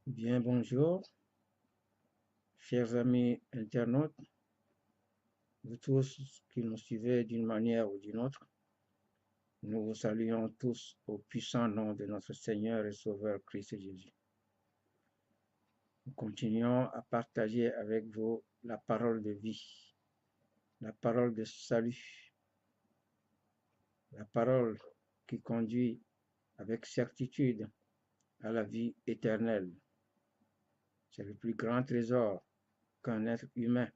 Bien, bonjour, chers amis internautes, vous tous qui nous suivez d'une manière ou d'une autre. Nous vous saluons tous au puissant nom de notre Seigneur et Sauveur Christ Jésus. Nous continuons à partager avec vous la parole de vie, la parole de salut, la parole qui conduit avec certitude à la vie éternelle. C'est le plus grand trésor qu'un être humain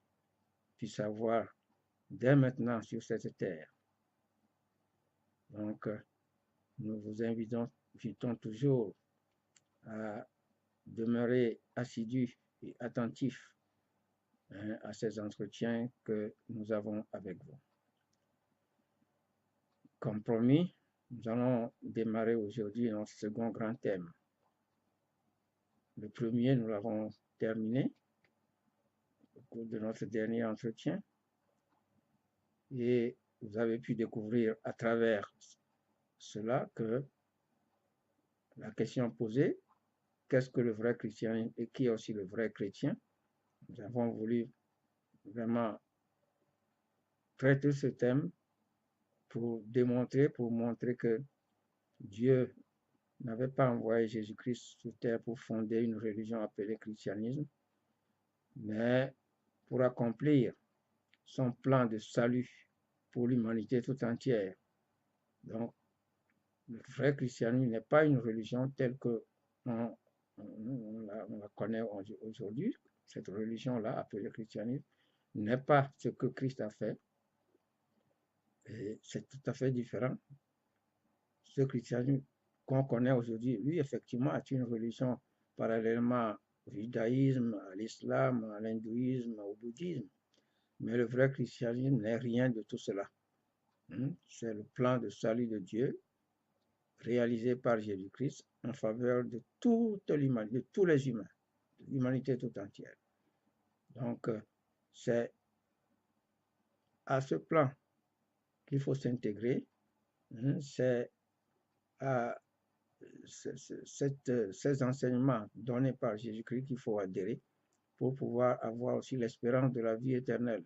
puisse avoir dès maintenant sur cette terre. Donc, nous vous invitons toujours à demeurer assidus et attentifs à ces entretiens que nous avons avec vous. Comme promis, nous allons démarrer aujourd'hui notre second grand thème. Le premier, nous l'avons terminé au cours de notre dernier entretien et vous avez pu découvrir à travers cela que la question posée, qu'est-ce que le vrai christianisme et qui est aussi le vrai chrétien? Nous avons voulu vraiment traiter ce thème pour montrer que Dieu n'avait pas envoyé Jésus-Christ sur terre pour fonder une religion appelée christianisme, mais pour accomplir son plan de salut pour l'humanité tout entière. Donc, le vrai christianisme n'est pas une religion telle que on la connaît aujourd'hui. Cette religion-là, appelée christianisme, n'est pas ce que Christ a fait. Et c'est tout à fait différent. Ce christianisme qu'on connaît aujourd'hui, lui, effectivement, est une religion parallèlement au judaïsme, à l'islam, à l'hindouisme, au bouddhisme. Mais le vrai christianisme n'est rien de tout cela. C'est le plan de salut de Dieu réalisé par Jésus-Christ en faveur de toute l'humanité, de tous les humains, de l'humanité tout entière. Donc, c'est à ce plan qu'il faut s'intégrer. C'est à ces enseignements donnés par Jésus-Christ qu'il faut adhérer pour pouvoir avoir aussi l'espérance de la vie éternelle.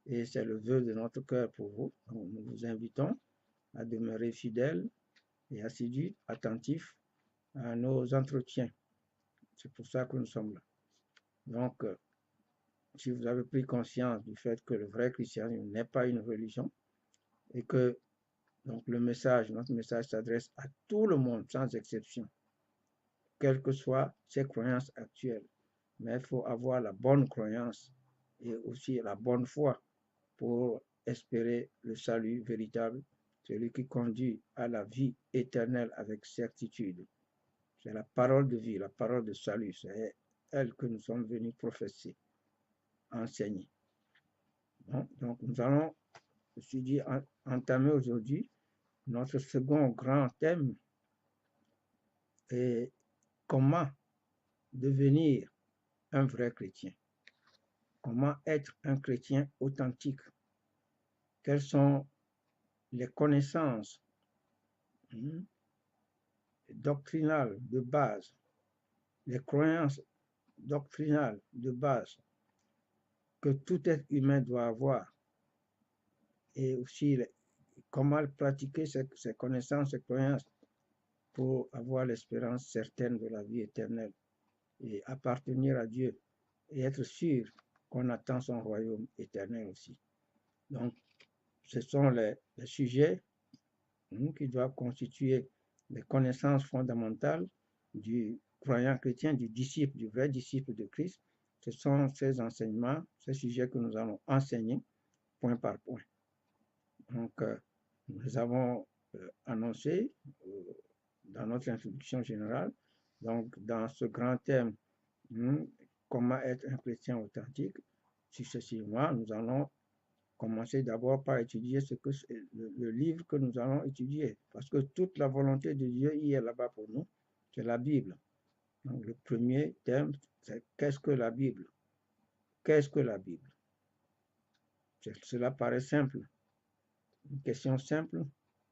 Et c'est le vœu de notre cœur pour vous. Donc, nous vous invitons à demeurer fidèles et assidus, attentifs à nos entretiens. C'est pour ça que nous sommes là. Donc, si vous avez pris conscience du fait que le vrai christianisme n'est pas une religion et que donc notre message s'adresse à tout le monde sans exception, quelles que soient ses croyances actuelles. Mais il faut avoir la bonne croyance et aussi la bonne foi pour espérer le salut véritable, celui qui conduit à la vie éternelle avec certitude. C'est la parole de vie, la parole de salut, c'est elle que nous sommes venus professer, enseigner. Donc nous allons, je suis dit, entamer aujourd'hui notre second grand thème est comment devenir un vrai chrétien. Comment être un chrétien authentique? Quelles sont les connaissances doctrinales de base, les croyances doctrinales de base que tout être humain doit avoir et aussi comment pratiquer ces connaissances, ces croyances pour avoir l'espérance certaine de la vie éternelle et appartenir à Dieu et être sûr qu'on attend son royaume éternel aussi. Donc, ce sont les sujets qui doivent constituer les connaissances fondamentales du croyant chrétien, du disciple, du vrai disciple de Christ. Ce sont ces enseignements, ces sujets que nous allons enseigner point par point. Donc, nous avons annoncé dans notre introduction générale, donc dans ce grand thème, comment être un chrétien authentique, successivement, nous allons commencer d'abord par étudier le livre que nous allons étudier, parce que toute la volonté de Dieu y est là-bas pour nous, c'est la Bible. Donc le premier thème, c'est qu'est-ce que la Bible? Qu'est-ce que la Bible? Cela paraît simple, une question simple,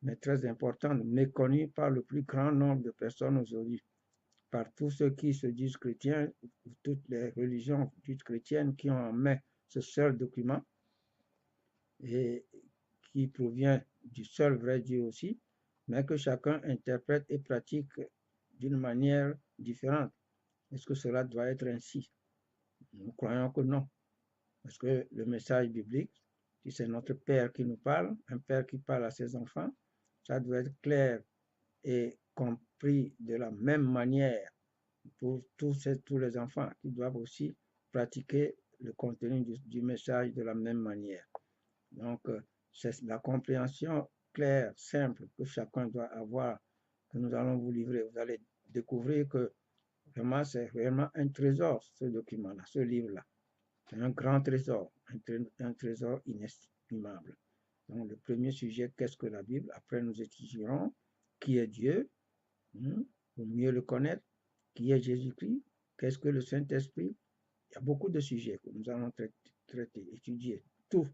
mais très importante, méconnue par le plus grand nombre de personnes aujourd'hui. par tous ceux qui se disent chrétiens, toutes les religions dites chrétiennes qui ont en main ce seul document et qui provient du seul vrai Dieu aussi, mais que chacun interprète et pratique d'une manière différente. Est-ce que cela doit être ainsi? Nous croyons que non, parce que le message biblique, si c'est notre Père qui nous parle, un Père qui parle à ses enfants, ça doit être clair et compris de la même manière pour tous les enfants qui doivent aussi pratiquer le contenu du message de la même manière. Donc, c'est la compréhension claire, simple que chacun doit avoir, que nous allons vous livrer. Vous allez découvrir que vraiment, c'est vraiment un trésor, ce document-là, ce livre-là. C'est un grand trésor, un trésor inestimable. Donc, le premier sujet, qu'est-ce que la Bible? Après, nous étudierons qui est Dieu, pour mieux le connaître, qui est Jésus-Christ, qu'est-ce que le Saint-Esprit. Il y a beaucoup de sujets que nous allons traiter, étudier. Tout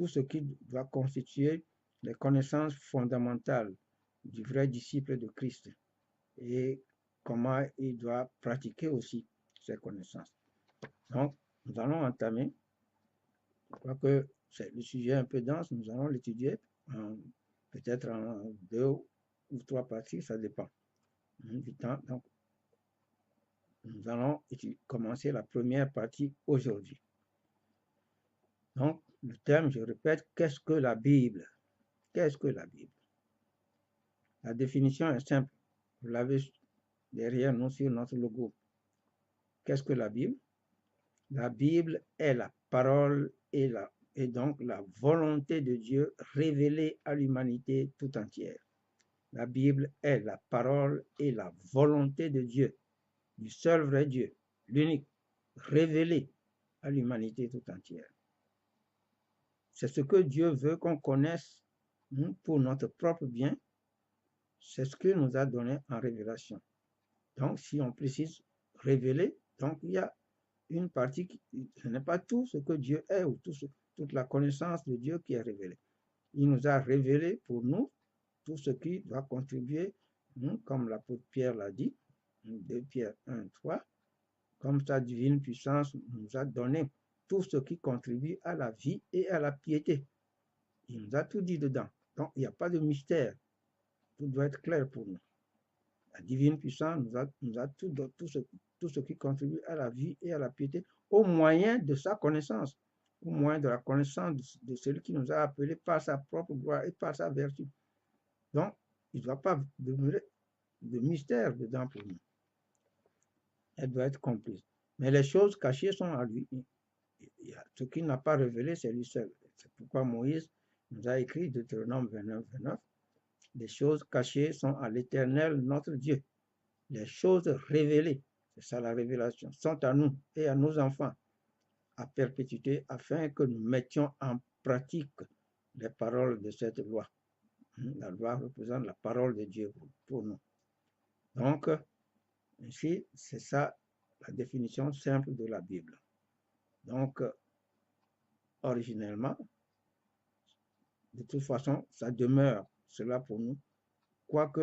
ce qui doit constituer les connaissances fondamentales du vrai disciple de Christ et comment il doit pratiquer aussi ces connaissances. Donc, nous allons entamer, je crois que c'est le sujet un peu dense, nous allons l'étudier peut-être en 2 ou 3 parties, ça dépend du temps. Donc, nous allons commencer la première partie aujourd'hui. Donc, le thème, je répète, qu'est-ce que la Bible? Qu'est-ce que la Bible? La définition est simple. Vous l'avez derrière nous sur notre logo. Qu'est-ce que la Bible? La Bible est la parole et donc la volonté de Dieu révélée à l'humanité tout entière. La Bible est la parole et la volonté de Dieu, du seul vrai Dieu, l'unique, révélée à l'humanité tout entière. C'est ce que Dieu veut qu'on connaisse pour notre propre bien. C'est ce qu'il nous a donné en révélation. Donc, si on précise révéler, donc il y a une partie, ce n'est pas tout ce que Dieu est ou toute la connaissance de Dieu qui est révélée. Il nous a révélé pour nous tout ce qui doit contribuer, comme l'apôtre Pierre l'a dit, 2 Pierre 1, 3, comme sa divine puissance nous a donné tout ce qui contribue à la vie et à la piété. Il nous a tout dit dedans. Donc, il n'y a pas de mystère. Tout doit être clair pour nous. La divine puissance nous a tout ce qui contribue à la vie et à la piété au moyen de sa connaissance, au moyen de la connaissance de celui qui nous a appelés par sa propre gloire et par sa vertu. Donc, il ne doit pas demeurer de mystère dedans pour nous. Elle doit être comprise. Mais les choses cachées sont à lui. Ce qu'il n'a pas révélé, c'est lui seul. C'est pourquoi Moïse nous a écrit Deutéronome 29, 29. Les choses cachées sont à l'Éternel, notre Dieu. Les choses révélées, c'est ça la révélation, sont à nous et à nos enfants à perpétuité afin que nous mettions en pratique les paroles de cette loi. La loi représente la parole de Dieu pour nous. Donc, ici, c'est ça la définition simple de la Bible. Donc, originellement, de toute façon, ça demeure cela pour nous, quoi que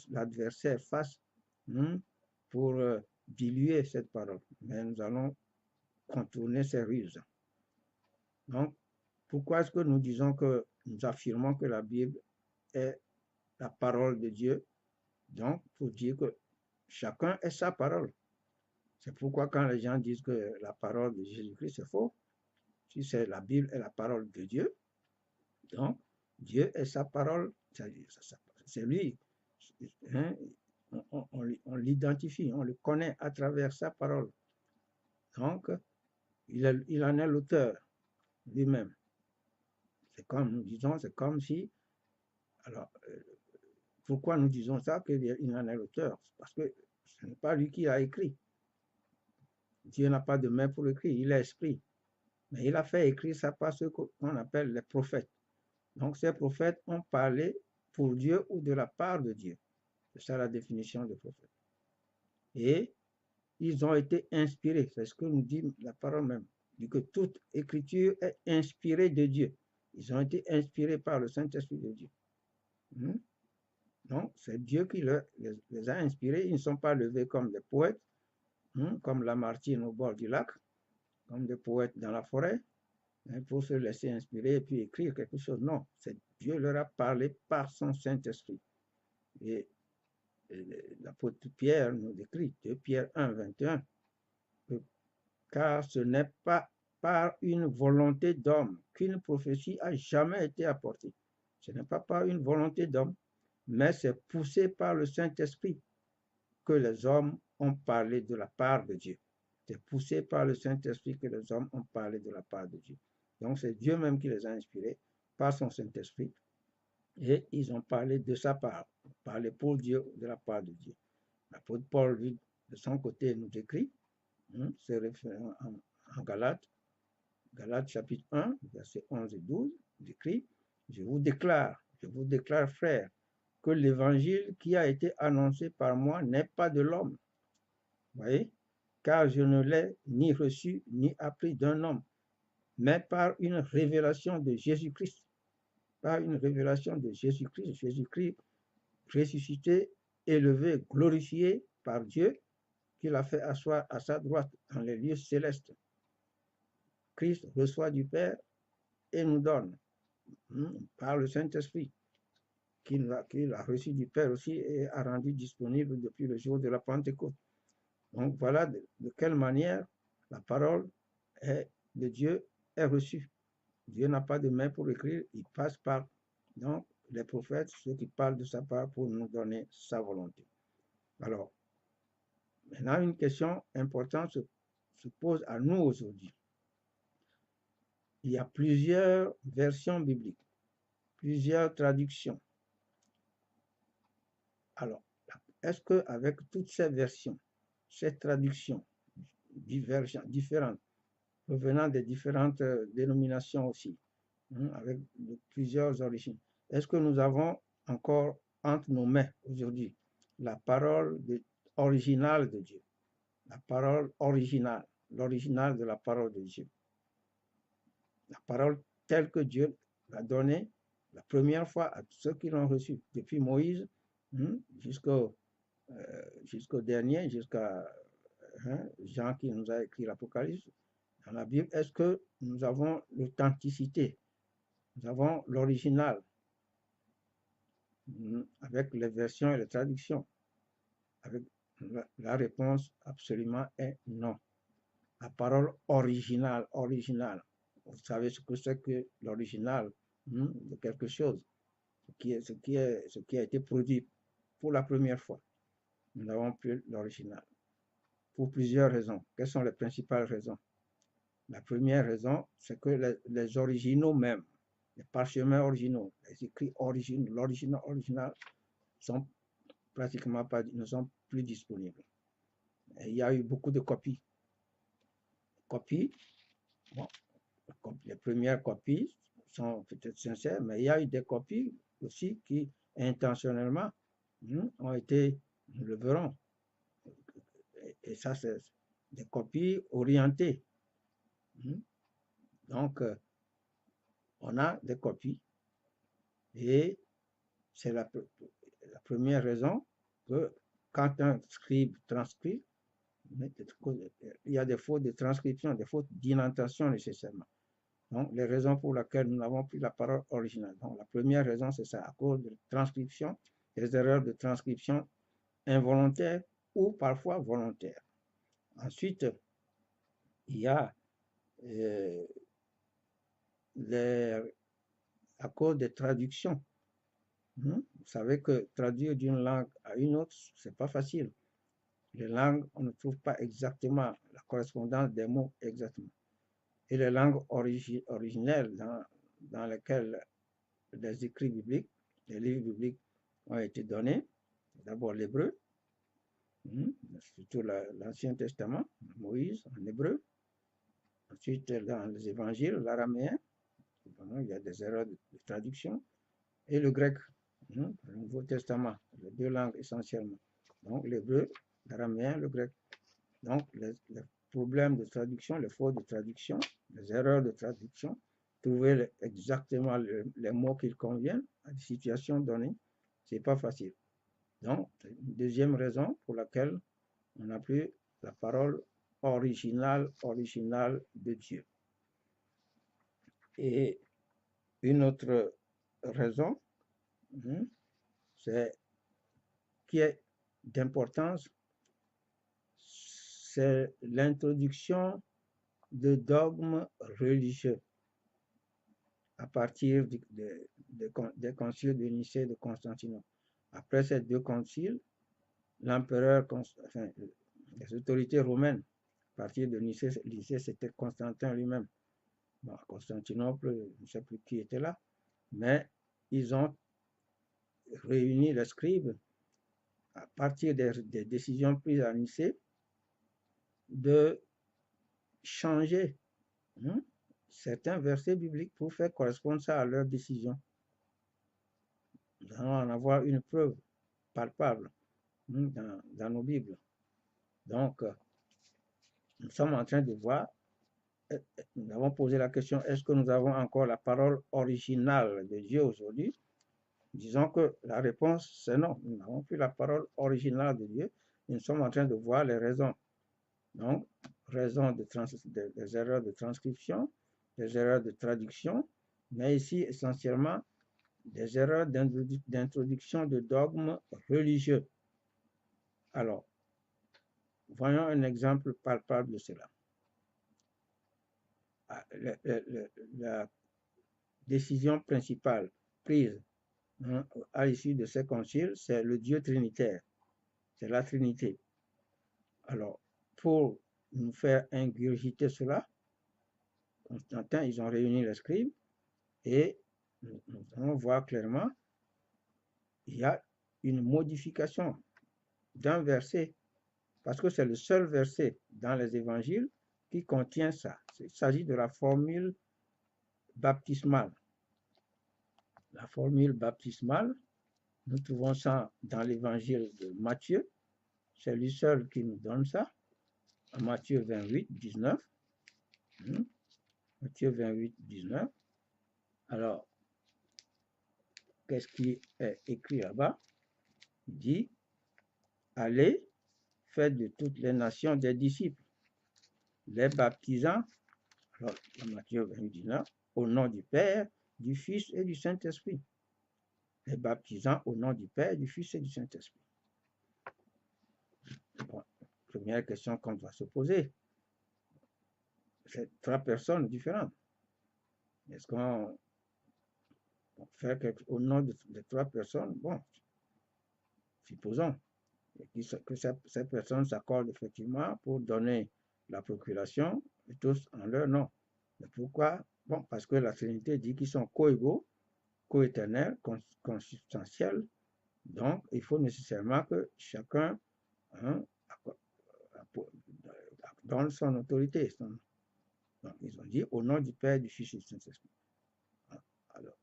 l'adversaire fasse pour diluer cette parole. Mais nous allons contourner ces ruses. Donc, pourquoi est-ce que nous disons que nous affirmons que la Bible est la parole de Dieu? Donc, pour dire que chacun est sa parole. C'est pourquoi quand les gens disent que la parole de Jésus-Christ c'est faux, si c'est la Bible est la parole de Dieu, donc Dieu est sa parole, c'est lui. On l'identifie, on le connaît à travers sa parole. Donc, il en est l'auteur lui-même. C'est comme nous disons, c'est comme si. Alors, pourquoi nous disons ça, qu'il en est l'auteur? Parce que ce n'est pas lui qui a écrit. Dieu n'a pas de main pour écrire, il est esprit. Mais il a fait écrire ça par ce qu'on appelle les prophètes. Donc, ces prophètes ont parlé pour Dieu ou de la part de Dieu. C'est ça la définition de prophète. Et ils ont été inspirés. C'est ce que nous dit la parole même. Dit que toute écriture est inspirée de Dieu. Ils ont été inspirés par le Saint-Esprit de Dieu. Non, c'est Dieu qui les a inspirés. Ils ne sont pas levés comme des poètes, comme Lamartine au bord du lac, comme des poètes dans la forêt, pour se laisser inspirer et puis écrire quelque chose. Non, c'est Dieu leur a parlé par son Saint-Esprit. Et l'apôtre Pierre nous décrit, 2 Pierre 1, 21, car ce n'est pas par une volonté d'homme qu'une prophétie a jamais été apportée. Ce n'est pas par une volonté d'homme, mais c'est poussé par le Saint-Esprit que les hommes ont parlé de la part de Dieu. C'est poussé par le Saint-Esprit que les hommes ont parlé de la part de Dieu. Donc c'est Dieu même qui les a inspirés par son Saint-Esprit et ils ont parlé de sa part, parlé pour Dieu de la part de Dieu. L'apôtre Paul, lui, de son côté, nous écrit, c'est référent en Galates, Galates chapitre 1, versets 11 et 12, il écrit, je vous déclare, frères, que l'évangile qui a été annoncé par moi n'est pas de l'homme. Vous voyez? Car je ne l'ai ni reçu ni appris d'un homme, mais par une révélation de Jésus-Christ. Par une révélation de Jésus-Christ, Jésus-Christ ressuscité, élevé, glorifié par Dieu, qu'il a fait asseoir à sa droite dans les lieux célestes. Christ reçoit du Père et nous donne, par le Saint-Esprit, qu'il a reçu du Père aussi et a rendu disponible depuis le jour de la Pentecôte. Donc voilà de quelle manière la parole de Dieu est reçue. Dieu n'a pas de main pour écrire, il passe par donc, les prophètes, ceux qui parlent de sa part pour nous donner sa volonté. Alors, maintenant une question importante se pose à nous aujourd'hui. Il y a plusieurs versions bibliques, plusieurs traductions. Alors, est-ce qu'avec toutes ces versions, ces traductions différentes, provenant des différentes dénominations aussi, avec plusieurs origines, est-ce que nous avons encore entre nos mains aujourd'hui la parole originale de Dieu, la parole originale, l'original de la parole de Dieu, la parole telle que Dieu l'a donnée la première fois à ceux qui l'ont reçue, depuis Moïse jusqu'au dernier, jusqu'à Jean qui nous a écrit l'Apocalypse dans la Bible. Est-ce que nous avons l'authenticité, nous avons l'original avec les versions et les traductions? Avec la réponse absolument est non. La parole originale, vous savez ce que c'est que l'original de quelque chose, ce qui a été produit pour la première fois. Nous n'avons plus l'original. Pour plusieurs raisons. Quelles sont les principales raisons? La première raison, c'est que les originaux même, les parchemins originaux, les écrits originaux, l'original original, sont pratiquement pas, ne sont plus disponibles. Et il y a eu beaucoup de copies. Bon, les premières copies sont peut-être sincères, mais il y a eu des copies aussi qui, intentionnellement, ont été, nous le verrons. Et ça, c'est des copies orientées. Donc, on a des copies et c'est la première raison que quand un scribe transcrit, il y a des fautes de transcription, des fautes d'indentation nécessairement. Donc, les raisons pour lesquelles nous n'avons plus la parole originale. Donc, la première raison, c'est ça, à cause de transcription, des erreurs de transcription involontaires ou parfois volontaires. Ensuite, il y a à cause des traductions. Vous savez que traduire d'une langue à une autre, c'est pas facile. Les langues, on ne trouve pas exactement la correspondance des mots exactement. Et les langues originelles dans lesquelles les écrits bibliques, les livres bibliques ont été donnés, d'abord l'hébreu, surtout l'Ancien Testament, Moïse en hébreu. Ensuite, dans les évangiles, l'araméen, il y a des erreurs de traduction, et le grec, le Nouveau Testament, les deux langues essentiellement. Donc l'hébreu, l'araméen, le grec. Donc les problèmes de traduction, les fautes de traduction, les erreurs de traduction, trouver exactement les mots qui conviennent à des situations données, c'est pas facile. Donc, une deuxième raison pour laquelle on n'a plus la parole originale de Dieu. Et une autre raison, c'est qui est d'importance, c'est l'introduction de dogmes religieux à partir des conciles de Nicée et de Constantinople. Après ces deux conciles, l'empereur, enfin, les autorités romaines, à partir de Nicée, c'était Constantin lui-même. Bon, à Constantinople, je ne sais plus qui était là, mais ils ont réuni les scribes à partir des décisions prises à Nicée de changer certains versets bibliques pour faire correspondre ça à leurs décisions. Nous allons en avoir une preuve palpable dans nos Bibles. Donc, nous sommes en train de voir, nous avons posé la question, est-ce que nous avons encore la parole originale de Dieu aujourd'hui? Disons que la réponse, c'est non. Nous n'avons plus la parole originale de Dieu. Nous sommes en train de voir les raisons. Donc, raisons des erreurs de transcription, des erreurs de traduction, mais ici, essentiellement, des erreurs d'introduction de dogmes religieux. Alors, voyons un exemple palpable de cela. La décision principale prise à l'issue de ces conciles, c'est le Dieu trinitaire, c'est la Trinité. Alors, pour nous faire ingurgiter cela, Constantin, ils ont réuni les scribes et nous allons voir clairement, il y a une modification d'un verset, parce que c'est le seul verset dans les évangiles qui contient ça. Il s'agit de la formule baptismale. La formule baptismale, nous trouvons ça dans l'évangile de Matthieu. C'est lui seul qui nous donne ça. En Matthieu 28, 19. Matthieu 28, 19. Alors, qu'est-ce qui est écrit là-bas? Il dit, allez, faites de toutes les nations des disciples, les baptisant, alors, dans Matthieu 28, 19, au nom du Père, du Fils et du Saint-Esprit. Les baptisant au nom du Père, du Fils et du Saint-Esprit. Bon, première question qu'on doit se poser. C'est trois personnes différentes. Est-ce qu'on fait au nom de trois personnes? Bon, supposons que ces personnes s'accordent effectivement pour donner la procuration et tous en leur nom. Mais pourquoi? Bon, parce que la Trinité dit qu'ils sont co-égaux, co-éternels, consubstantiels. Donc, il faut nécessairement que chacun donne son autorité. Donc, ils ont dit au nom du Père, du Fils et du Saint-Esprit. Alors,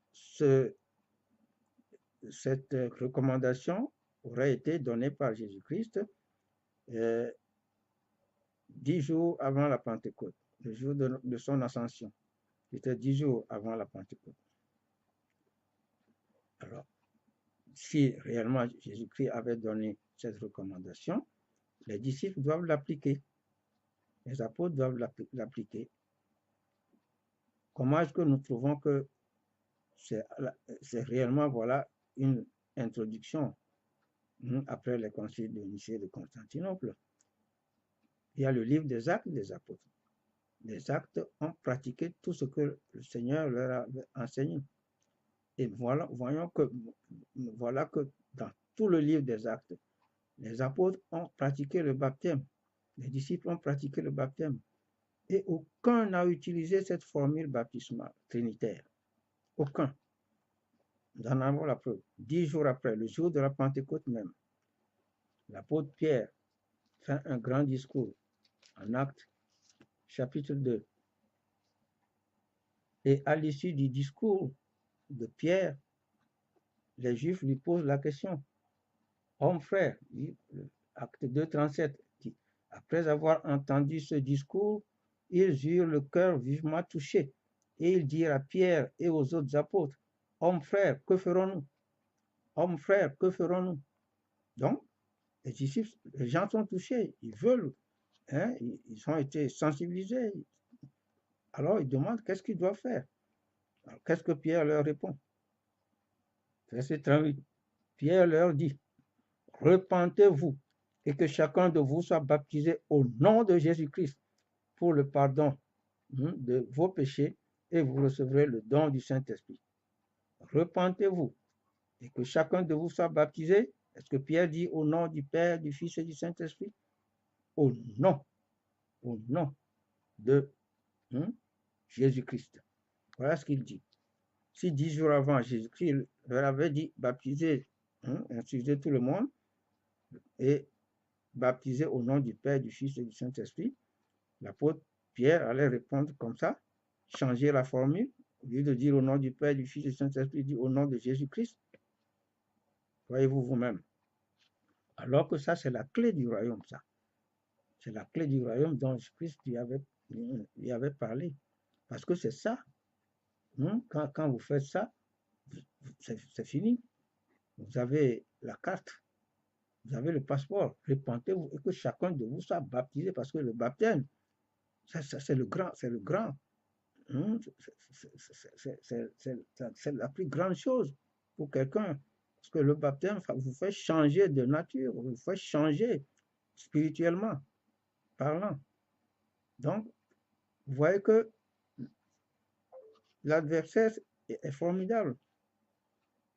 cette recommandation aurait été donnée par Jésus-Christ 10 jours avant la Pentecôte, le jour de son ascension. C'était 10 jours avant la Pentecôte. Alors, si réellement Jésus-Christ avait donné cette recommandation, les disciples doivent l'appliquer. Les apôtres doivent l'appliquer. Comment est-ce que nous trouvons que c'est réellement, voilà, une introduction après les conciles de Nicée et de Constantinople? Il y a le livre des Actes des apôtres. Les Actes ont pratiqué tout ce que le Seigneur leur a enseigné. Et voyons que dans tout le livre des Actes, les apôtres ont pratiqué le baptême. Les disciples ont pratiqué le baptême. Et aucun n'a utilisé cette formule baptismale trinitaire. Aucun. Nous en avons la preuve. 10 jours après, le jour de la Pentecôte même, l'apôtre Pierre fait un grand discours en Actes, chapitre 2. Et à l'issue du discours de Pierre, les Juifs lui posent la question. Homme frère, Acte 2, 37, dit, après avoir entendu ce discours, ils eurent le cœur vivement touché. Et ils dirent à Pierre et aux autres apôtres, Homme frère, que ferons-nous? Homme frère, que ferons-nous? Donc, les disciples, les gens sont touchés, ils veulent, hein, ils ont été sensibilisés. Alors, ils demandent qu'est-ce qu'ils doivent faire. Alors, qu'est-ce que Pierre leur répond? Verset 38. Pierre leur dit, repentez-vous et que chacun de vous soit baptisé au nom de Jésus-Christ pour le pardon de vos péchés et vous recevrez le don du Saint-Esprit. Repentez-vous et que chacun de vous soit baptisé. Est-ce que Pierre dit au nom du Père, du Fils et du Saint-Esprit? Au nom de Jésus-Christ. Voilà ce qu'il dit. Si 10 jours avant, Jésus-Christ leur avait dit baptiser, instruisez tout le monde et baptiser au nom du Père, du Fils et du Saint-Esprit, l'apôtre Pierre allait répondre comme ça, changer la formule, au lieu de dire au nom du Père, du Fils et du Saint-Esprit, il dit au nom de Jésus-Christ. Voyez-vous vous-même. Alors que ça, c'est la clé du royaume, ça. C'est la clé du royaume dont Christ lui avait parlé. Parce que c'est ça. Quand vous faites ça, c'est fini. Vous avez la carte, vous avez le passeport. Repentez-vous et que chacun de vous soit baptisé parce que le baptême, ça c'est le grand. C'est la plus grande chose pour quelqu'un. Parce que le baptême vous fait changer de nature, vous fait changer spirituellement parlant. Donc, vous voyez que l'adversaire est formidable.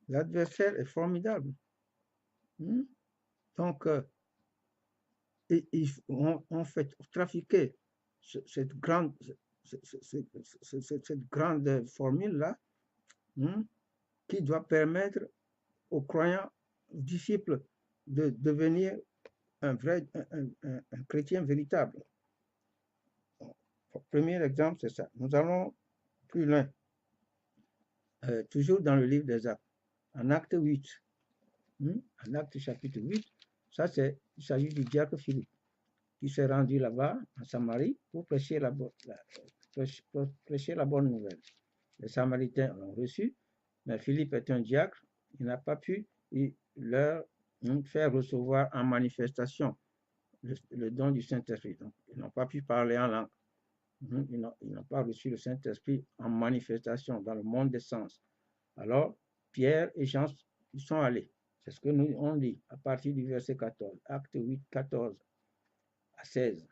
L'adversaire est formidable. Donc, on fait trafiquer cette grande formule-là qui doit permettre aux croyants, aux disciples de devenir un chrétien véritable. Premier exemple, c'est ça. Nous allons plus loin. Toujours dans le livre des Actes, en acte 8. En acte chapitre 8, ça il s'agit du diacre Philippe qui s'est rendu là-bas en Samarie pour prêcher la bonne nouvelle. Les Samaritains l'ont reçu, mais Philippe est un diacre, il n'a pas pu leur faire recevoir en manifestation le don du Saint-Esprit. Donc, ils n'ont pas pu parler en langue. Ils n'ont pas reçu le Saint-Esprit en manifestation dans le monde des sens. Alors, Pierre et Jean, ils sont allés. C'est ce que nous on dit à partir du verset 14, acte 8, 14 à 16.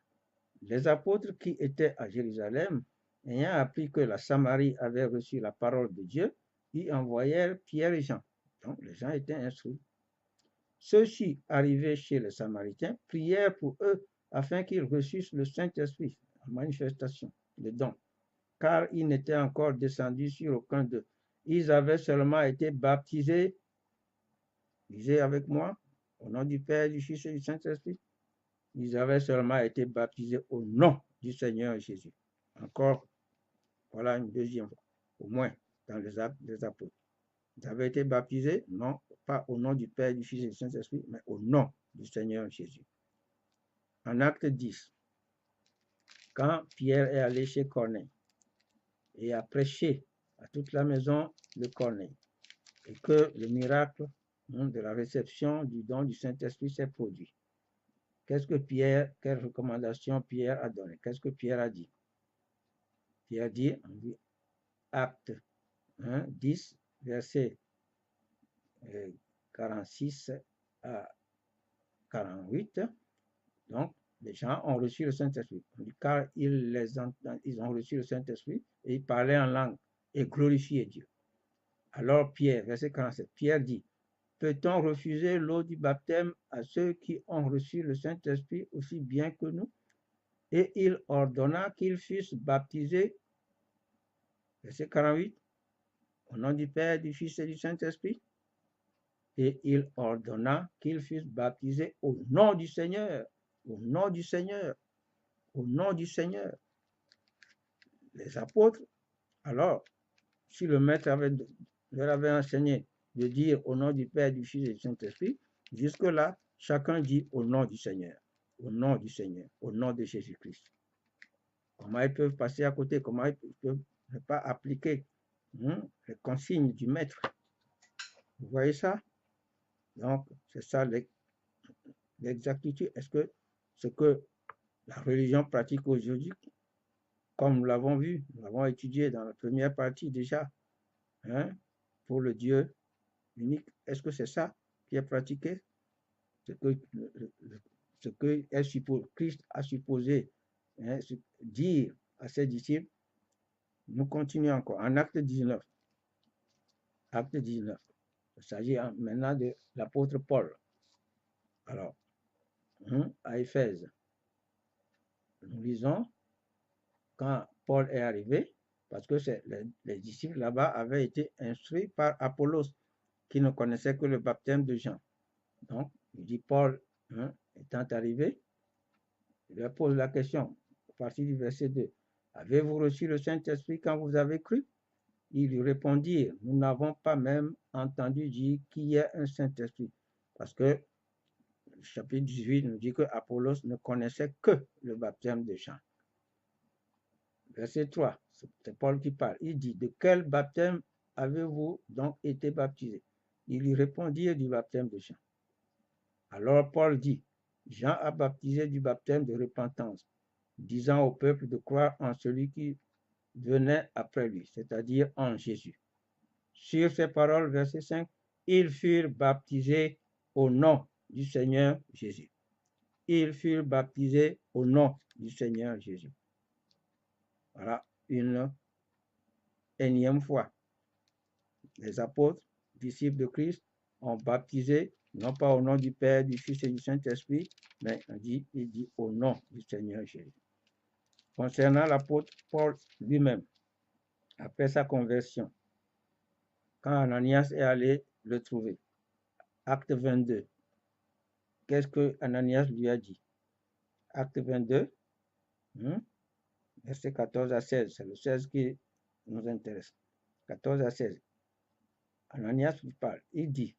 Les apôtres qui étaient à Jérusalem, ayant appris que la Samarie avait reçu la parole de Dieu, y envoyèrent Pierre et Jean. Donc, les gens étaient instruits. Ceux-ci, arrivés chez les Samaritains, prièrent pour eux afin qu'ils reçussent le Saint-Esprit en manifestation, le don, car ils n'étaient encore descendus sur aucun d'eux. Ils avaient seulement été baptisés, lisez avec moi, au nom du Père, du Fils et du Saint-Esprit. Ils avaient seulement été baptisés au nom du Seigneur Jésus. Encore, voilà une deuxième fois, au moins dans les actes des apôtres. Ils avaient été baptisés, non pas au nom du Père, du Fils et du Saint-Esprit, mais au nom du Seigneur Jésus. En acte 10, quand Pierre est allé chez Corneille et a prêché à toute la maison de Corneille, et que le miracle de la réception du don du Saint-Esprit s'est produit. Quelle recommandation Pierre a donnée? Qu'est-ce que Pierre a dit? Pierre dit, acte 10, verset 46 à 48, donc les gens ont reçu le Saint-Esprit, car ils ont reçu le Saint-Esprit et ils parlaient en langue et glorifiaient Dieu. Alors Pierre, verset 47, Pierre dit, peut-on refuser l'eau du baptême à ceux qui ont reçu le Saint-Esprit aussi bien que nous? Et il ordonna qu'ils fussent baptisés, verset 48, au nom du Père, du Fils et du Saint-Esprit. Et il ordonna qu'ils fussent baptisés au nom du Seigneur, au nom du Seigneur, au nom du Seigneur. Les apôtres, alors, si le maître leur avait enseigné de dire au nom du Père, du Fils et du Saint-Esprit, jusque-là, chacun dit au nom du Seigneur, au nom du Seigneur, au nom de Jésus-Christ. Comment ils peuvent passer à côté? Comment ils peuvent ne pas appliquer les consignes du maître? Vous voyez ça? Donc, c'est ça l'exactitude. Est-ce que ce que la religion pratique aujourd'hui, comme nous l'avons vu, nous l'avons étudié dans la première partie déjà, hein, pour le Dieu unique, est-ce que c'est ça qui est pratiqué? Ce que Christ a supposé, hein, dire à ses disciples. Nous continuons encore en acte 19. Acte 19. Il s'agit maintenant de l'apôtre Paul. Alors, à Éphèse, nous lisons quand Paul est arrivé, parce que les disciples là-bas avaient été instruits par Apollos, qui ne connaissait que le baptême de Jean. Donc, il dit Paul, étant arrivé, il leur pose la question, à partir du verset 2. Avez-vous reçu le Saint-Esprit quand vous avez cru? Ils lui répondirent, nous n'avons pas même entendu dire qu'il y ait un Saint-Esprit. Parce que le chapitre 18 nous dit que Apollos ne connaissait que le baptême de Jean. Verset 3, c'est Paul qui parle. Il dit, de quel baptême avez-vous donc été baptisé? Ils lui répondirent du baptême de Jean. Alors Paul dit, Jean a baptisé du baptême de repentance, disant au peuple de croire en celui qui venait après lui, c'est-à-dire en Jésus. Sur ces paroles, verset 5, ils furent baptisés au nom du Seigneur Jésus. Ils furent baptisés au nom du Seigneur Jésus. Voilà une énième fois. Les apôtres, disciples de Christ, ont baptisé, non pas au nom du Père, du Fils et du Saint-Esprit, mais il dit au nom du Seigneur Jésus. Concernant l'apôtre Paul lui-même, après sa conversion, quand Ananias est allé le trouver, acte 22, qu'est-ce que Ananias lui a dit? Acte 22, verset 14 à 16, c'est le 16 qui nous intéresse. 14 à 16. Ananias lui parle, il dit,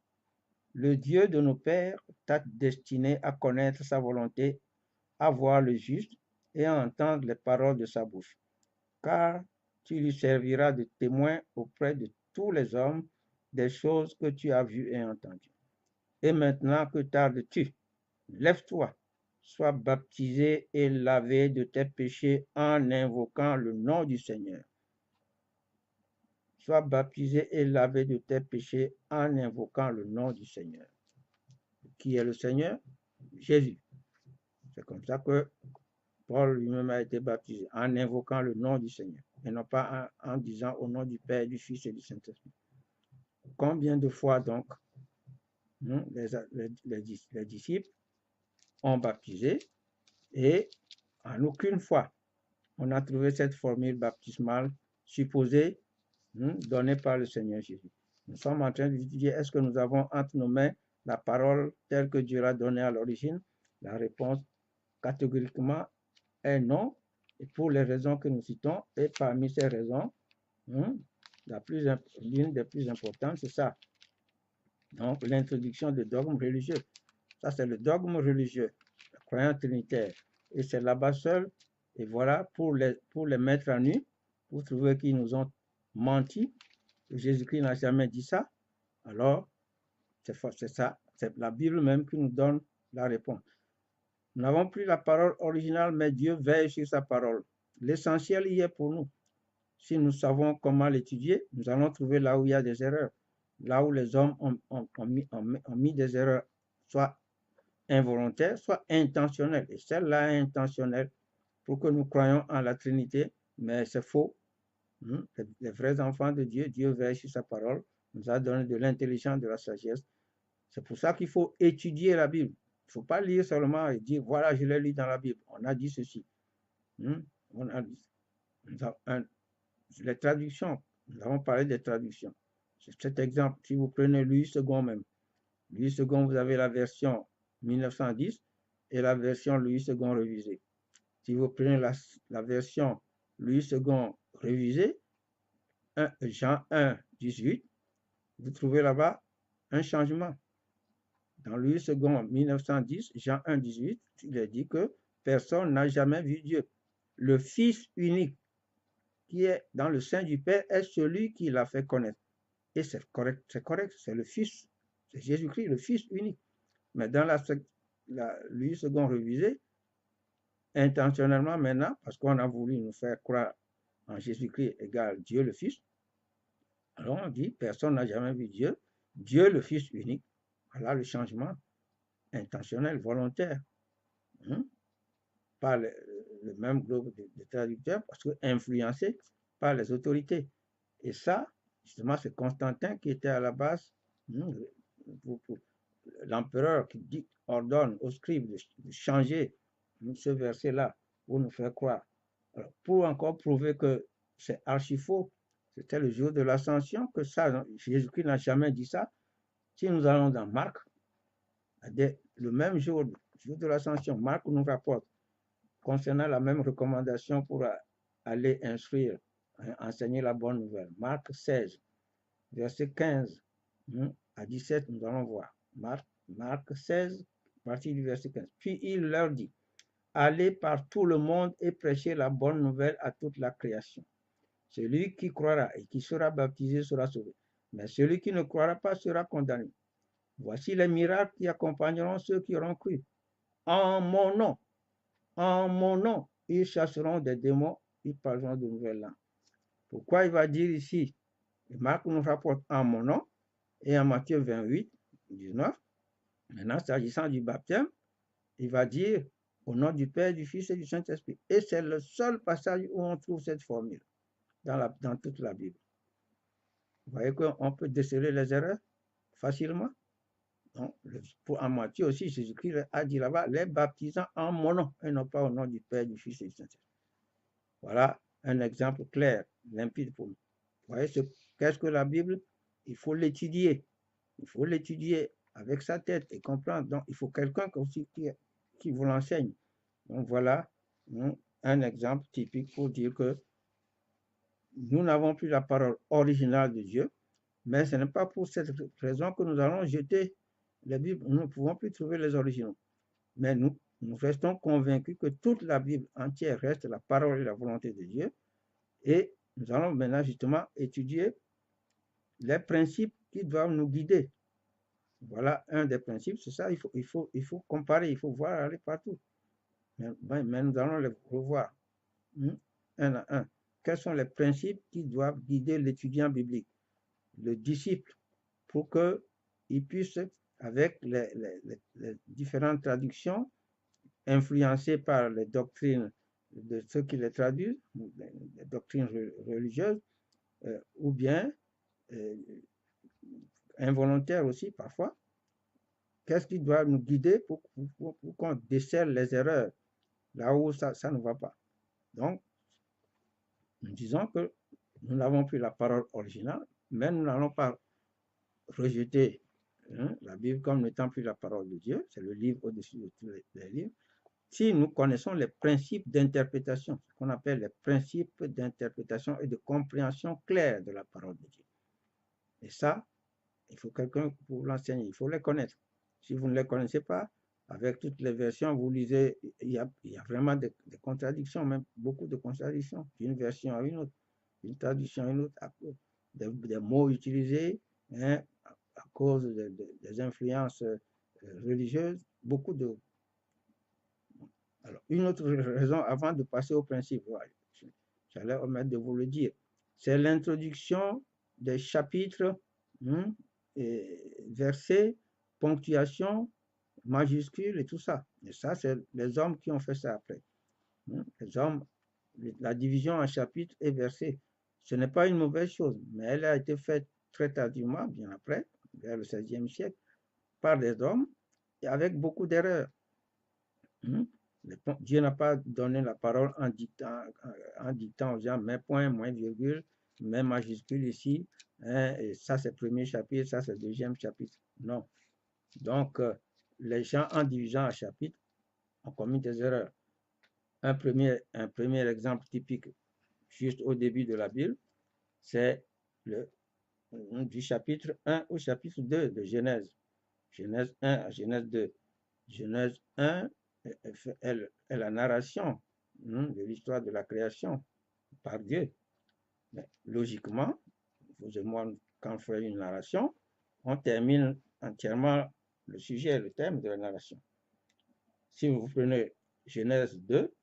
le Dieu de nos pères t'a destiné à connaître sa volonté, à voir le juste et à entendre les paroles de sa bouche, car tu lui serviras de témoin auprès de tous les hommes des choses que tu as vues et entendues. Et maintenant, que tardes-tu? Lève-toi, sois baptisé et lavé de tes péchés en invoquant le nom du Seigneur. Sois baptisé et lavé de tes péchés en invoquant le nom du Seigneur. Qui est le Seigneur? Jésus. C'est comme ça que Paul lui-même a été baptisé, en invoquant le nom du Seigneur, et non pas en disant au nom du Père, du Fils et du Saint-Esprit. Combien de fois donc les disciples ont baptisé, et en aucune fois on a trouvé cette formule baptismale supposée donnée par le Seigneur Jésus. Nous sommes en train d'étudier, est-ce que nous avons entre nos mains la parole telle que Dieu l'a donnée à l'origine? La réponse catégoriquement est non, et pour les raisons que nous citons, et parmi ces raisons, l'une des plus importantes, c'est ça. Donc, l'introduction de dogmes religieux. Ça, c'est le dogme religieux, la croyance trinitaire. Et c'est là-bas seul. Et voilà, pour les mettre à nu, pour trouver qu'ils nous ont menti, que Jésus-Christ n'a jamais dit ça, alors c'est ça. C'est la Bible même qui nous donne la réponse. Nous n'avons plus la parole originale, mais Dieu veille sur sa parole. L'essentiel y est pour nous. Si nous savons comment l'étudier, nous allons trouver là où il y a des erreurs. Là où les hommes ont mis des erreurs, soit involontaires, soit intentionnelles. Et celle-là est intentionnelle pour que nous croyions en la Trinité, mais c'est faux. Les vrais enfants de Dieu, Dieu veille sur sa parole, nous a donné de l'intelligence, de la sagesse. C'est pour ça qu'il faut étudier la Bible. Il ne faut pas lire seulement et dire, voilà, je l'ai lu dans la Bible. On a dit ceci. Les traductions, nous avons parlé des traductions. Cet exemple, si vous prenez Louis II même, Louis II, vous avez la version 1910 et la version Louis II révisée. Si vous prenez la version Louis II révisée, Jean 1, 18, vous trouvez là-bas un changement. Dans Louis II 1910, Jean 1, 18, il est dit que personne n'a jamais vu Dieu. Le Fils unique qui est dans le sein du Père est celui qui l'a fait connaître. Et c'est correct, c'est le Fils, c'est Jésus-Christ, le Fils unique. Mais dans lui second révisé intentionnellement maintenant, parce qu'on a voulu nous faire croire en Jésus-Christ égale Dieu le Fils. Alors on dit, personne n'a jamais vu Dieu, Dieu le Fils unique. Voilà le changement intentionnel, volontaire, hein, par le même groupe de traducteurs, parce que influencé par les autorités. Et ça, justement, c'est Constantin qui était à la base, hein, pour l'empereur qui dit, ordonne aux scribes de changer ce verset-là pour nous faire croire. Alors, pour encore prouver que c'est archi faux, c'était le jour de l'ascension que ça, Jésus-Christ n'a jamais dit ça. Si nous allons dans Marc, le même jour de l'ascension, Marc nous rapporte concernant la même recommandation pour aller instruire, enseigner la bonne nouvelle. Marc 16, verset 15 à 17, nous allons voir. Marc 16, partie du verset 15. Puis il leur dit, allez par tout le monde et prêchez la bonne nouvelle à toute la création. Celui qui croira et qui sera baptisé sera sauvé, mais celui qui ne croira pas sera condamné. Voici les miracles qui accompagneront ceux qui auront cru. En mon nom, ils chasseront des démons, ils parleront de nouvelles langues. Pourquoi il va dire ici, Marc nous rapporte en mon nom, et en Matthieu 28, 19, maintenant s'agissant du baptême, il va dire au nom du Père, du Fils et du Saint-Esprit. Et c'est le seul passage où on trouve cette formule dans toute la Bible. Vous voyez qu'on peut déceler les erreurs facilement. Donc, en Matthieu aussi, Jésus-Christ a dit là-bas, les baptisants en mon nom, et non pas au nom du Père, du Fils et du Saint-Esprit. Voilà un exemple clair, limpide pour nous. Vous voyez, qu'est-ce que la Bible? Il faut l'étudier. Il faut l'étudier avec sa tête et comprendre. Donc, il faut quelqu'un aussi qui vous l'enseigne. Donc, voilà un exemple typique pour dire que nous n'avons plus la parole originale de Dieu, mais ce n'est pas pour cette raison que nous allons jeter les Bibles. Nous ne pouvons plus trouver les originaux. Mais nous restons convaincus que toute la Bible entière reste la parole et la volonté de Dieu. Et nous allons maintenant justement étudier les principes qui doivent nous guider. Voilà un des principes, c'est ça, il faut comparer, il faut voir aller partout. Mais nous allons les revoir un à un. Quels sont les principes qui doivent guider l'étudiant biblique, le disciple, pour qu'il puisse, avec les différentes traductions, influencées par les doctrines de ceux qui les traduisent, les doctrines religieuses, ou bien involontaires aussi parfois, qu'est-ce qui doit nous guider pour qu'on décèle les erreurs là où ça ne va pas. Donc, nous disons que nous n'avons plus la parole originale, mais nous n'allons pas rejeter la Bible comme n'étant plus la parole de Dieu, c'est le livre au-dessus de tous les livres. Si nous connaissons les principes d'interprétation, ce qu'on appelle les principes d'interprétation et de compréhension claire de la parole de Dieu. Et ça, il faut quelqu'un pour l'enseigner, il faut les connaître. Si vous ne les connaissez pas, avec toutes les versions, vous lisez, il y a vraiment des contradictions, même beaucoup de contradictions, d'une version à une autre, d'une traduction à une autre, des mots utilisés à cause des influences religieuses, beaucoup de... Alors, une autre raison, avant de passer au principe, j'allais omettre de vous le dire, c'est l'introduction des chapitres, versets, ponctuation, majuscules et tout ça. Et ça, c'est les hommes qui ont fait ça après. Les hommes, la division en chapitres et versets, ce n'est pas une mauvaise chose, mais elle a été faite très tardivement, bien après, vers le XVIe siècle, par des hommes et avec beaucoup d'erreurs. Dieu n'a pas donné la parole en dictant aux gens, mais point, moins virgule, mais majuscule ici, et ça c'est le premier chapitre, ça c'est le deuxième chapitre. Non. Donc, les gens en divisant un chapitre ont commis des erreurs. Un premier exemple typique, juste au début de la Bible, c'est du chapitre 1 au chapitre 2 de Genèse. Genèse 1 à Genèse 2. Genèse 1 est la narration de l'histoire de la création par Dieu. Mais logiquement, vous et moi, quand on fait une narration, on termine entièrement le sujet, le thème de la narration. Si vous prenez Genèse 2,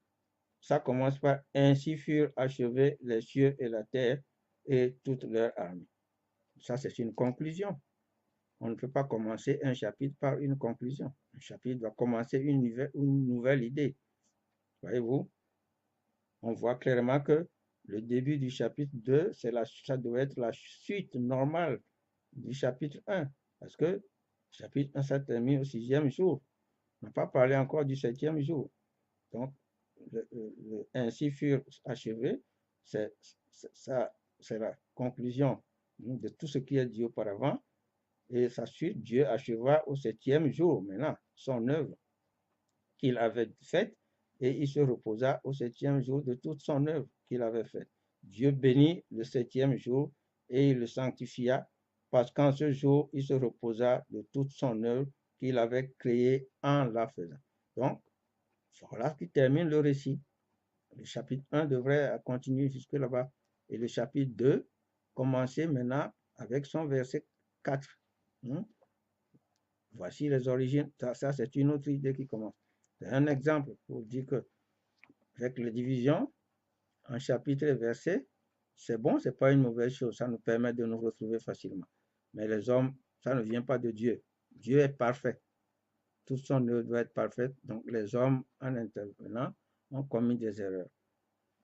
ça commence par « Ainsi furent achevés les cieux et la terre et toute leur armée ». Ça, c'est une conclusion. On ne peut pas commencer un chapitre par une conclusion. Un chapitre doit commencer une nouvelle idée. Voyez-vous, on voit clairement que le début du chapitre 2, ça doit être la suite normale du chapitre 1. Parce que le chapitre 1, ça termine au 6e jour. On n'a pas parlé encore du 7e jour. Donc, ainsi furent achevés, c'est la conclusion de tout ce qui est dit auparavant. Et sa suite, Dieu acheva au 7e jour, maintenant, son œuvre qu'il avait faite, et il se reposa au 7e jour de toute son œuvre qu'il avait faite. Dieu bénit le 7e jour et il le sanctifia, parce qu'en ce jour, il se reposa de toute son œuvre qu'il avait créée en la faisant. Donc, voilà qui termine le récit. Le chapitre 1 devrait continuer jusque là-bas. Et le chapitre 2, commencer maintenant avec son verset 4. Voici les origines. Ça c'est une autre idée qui commence. C'est un exemple pour dire que avec les divisions en chapitres et versets, c'est bon, c'est pas une mauvaise chose. Ça nous permet de nous retrouver facilement. Mais les hommes, ça ne vient pas de Dieu. Dieu est parfait. Toute son œuvre doit être parfaite. Donc les hommes, en intervenant, ont commis des erreurs.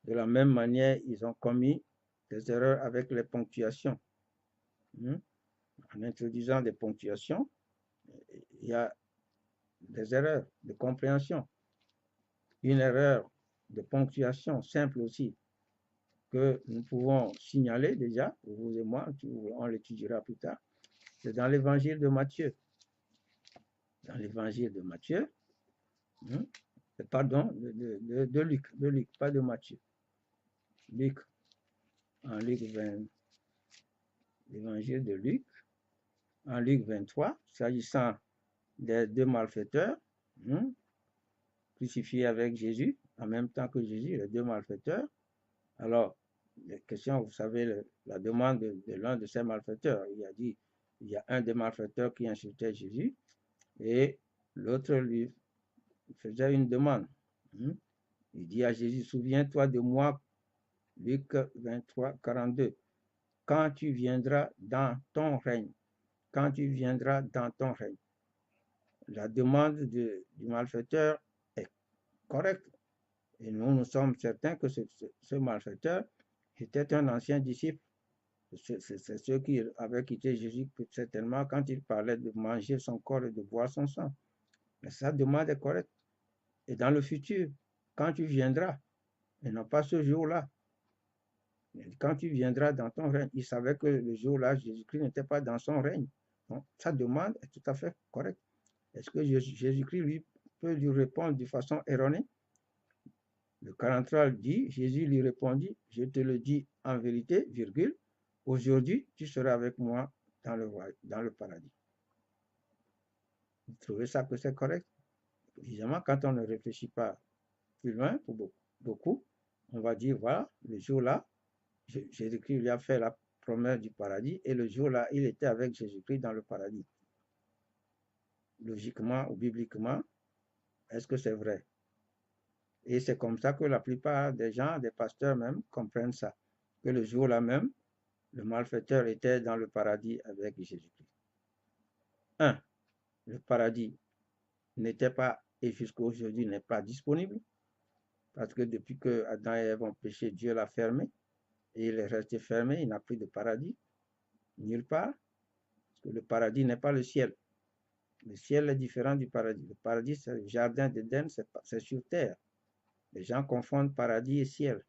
De la même manière, ils ont commis des erreurs avec les ponctuations. En introduisant des ponctuations, il y a des erreurs de compréhension. Une erreur de ponctuation simple aussi que nous pouvons signaler déjà, vous et moi, on l'étudiera plus tard, c'est dans l'évangile de Matthieu. Dans l'évangile de Matthieu, pardon, de Luc, pas de Matthieu. Luc, en Luc 20, l'évangile de Luc, en Luc 23, s'agissant des deux malfaiteurs, crucifiés avec Jésus, en même temps que Jésus, les deux malfaiteurs. Alors, la question, vous savez, la demande de l'un de ces malfaiteurs, il a dit, il y a un des malfaiteurs qui insultait Jésus, et l'autre lui faisait une demande. Il dit à Jésus, souviens-toi de moi, Luc 23, 42, quand tu viendras dans ton règne, quand tu viendras dans ton règne. La demande du malfaiteur est correcte. Et nous sommes certains que ce malfaiteur était un ancien disciple. C'est ceux qui avaient quitté Jésus certainement quand il parlait de manger son corps et de boire son sang. Mais sa demande est correcte. Et dans le futur, quand tu viendras, et non pas ce jour-là, quand tu viendras dans ton règne, il savait que le jour-là, Jésus-Christ n'était pas dans son règne. Donc, sa demande est tout à fait correcte. Est-ce que Jésus-Christ lui peut lui répondre de façon erronée? Le 43 dit, Jésus lui répondit, je te le dis en vérité, virgule, aujourd'hui tu seras avec moi dans le paradis. Vous trouvez ça que c'est correct? Évidemment, quand on ne réfléchit pas plus loin, pour beaucoup, on va dire, voilà, le jour-là, Jésus-Christ lui a fait la promesse du paradis, et le jour-là, il était avec Jésus-Christ dans le paradis. Logiquement ou bibliquement, est-ce que c'est vrai? Et c'est comme ça que la plupart des gens, des pasteurs même, comprennent ça. Que le jour-là même, le malfaiteur était dans le paradis avec Jésus-Christ. 1. Le paradis n'était pas, et jusqu'à aujourd'hui n'est pas disponible, parce que depuis que Adam et Ève ont péché, Dieu l'a fermé, et il est resté fermé, il n'a plus de paradis, nulle part, parce que le paradis n'est pas le ciel. Le ciel est différent du paradis. Le paradis, c'est le jardin d'Éden, c'est sur terre. Les gens confondent paradis et ciel.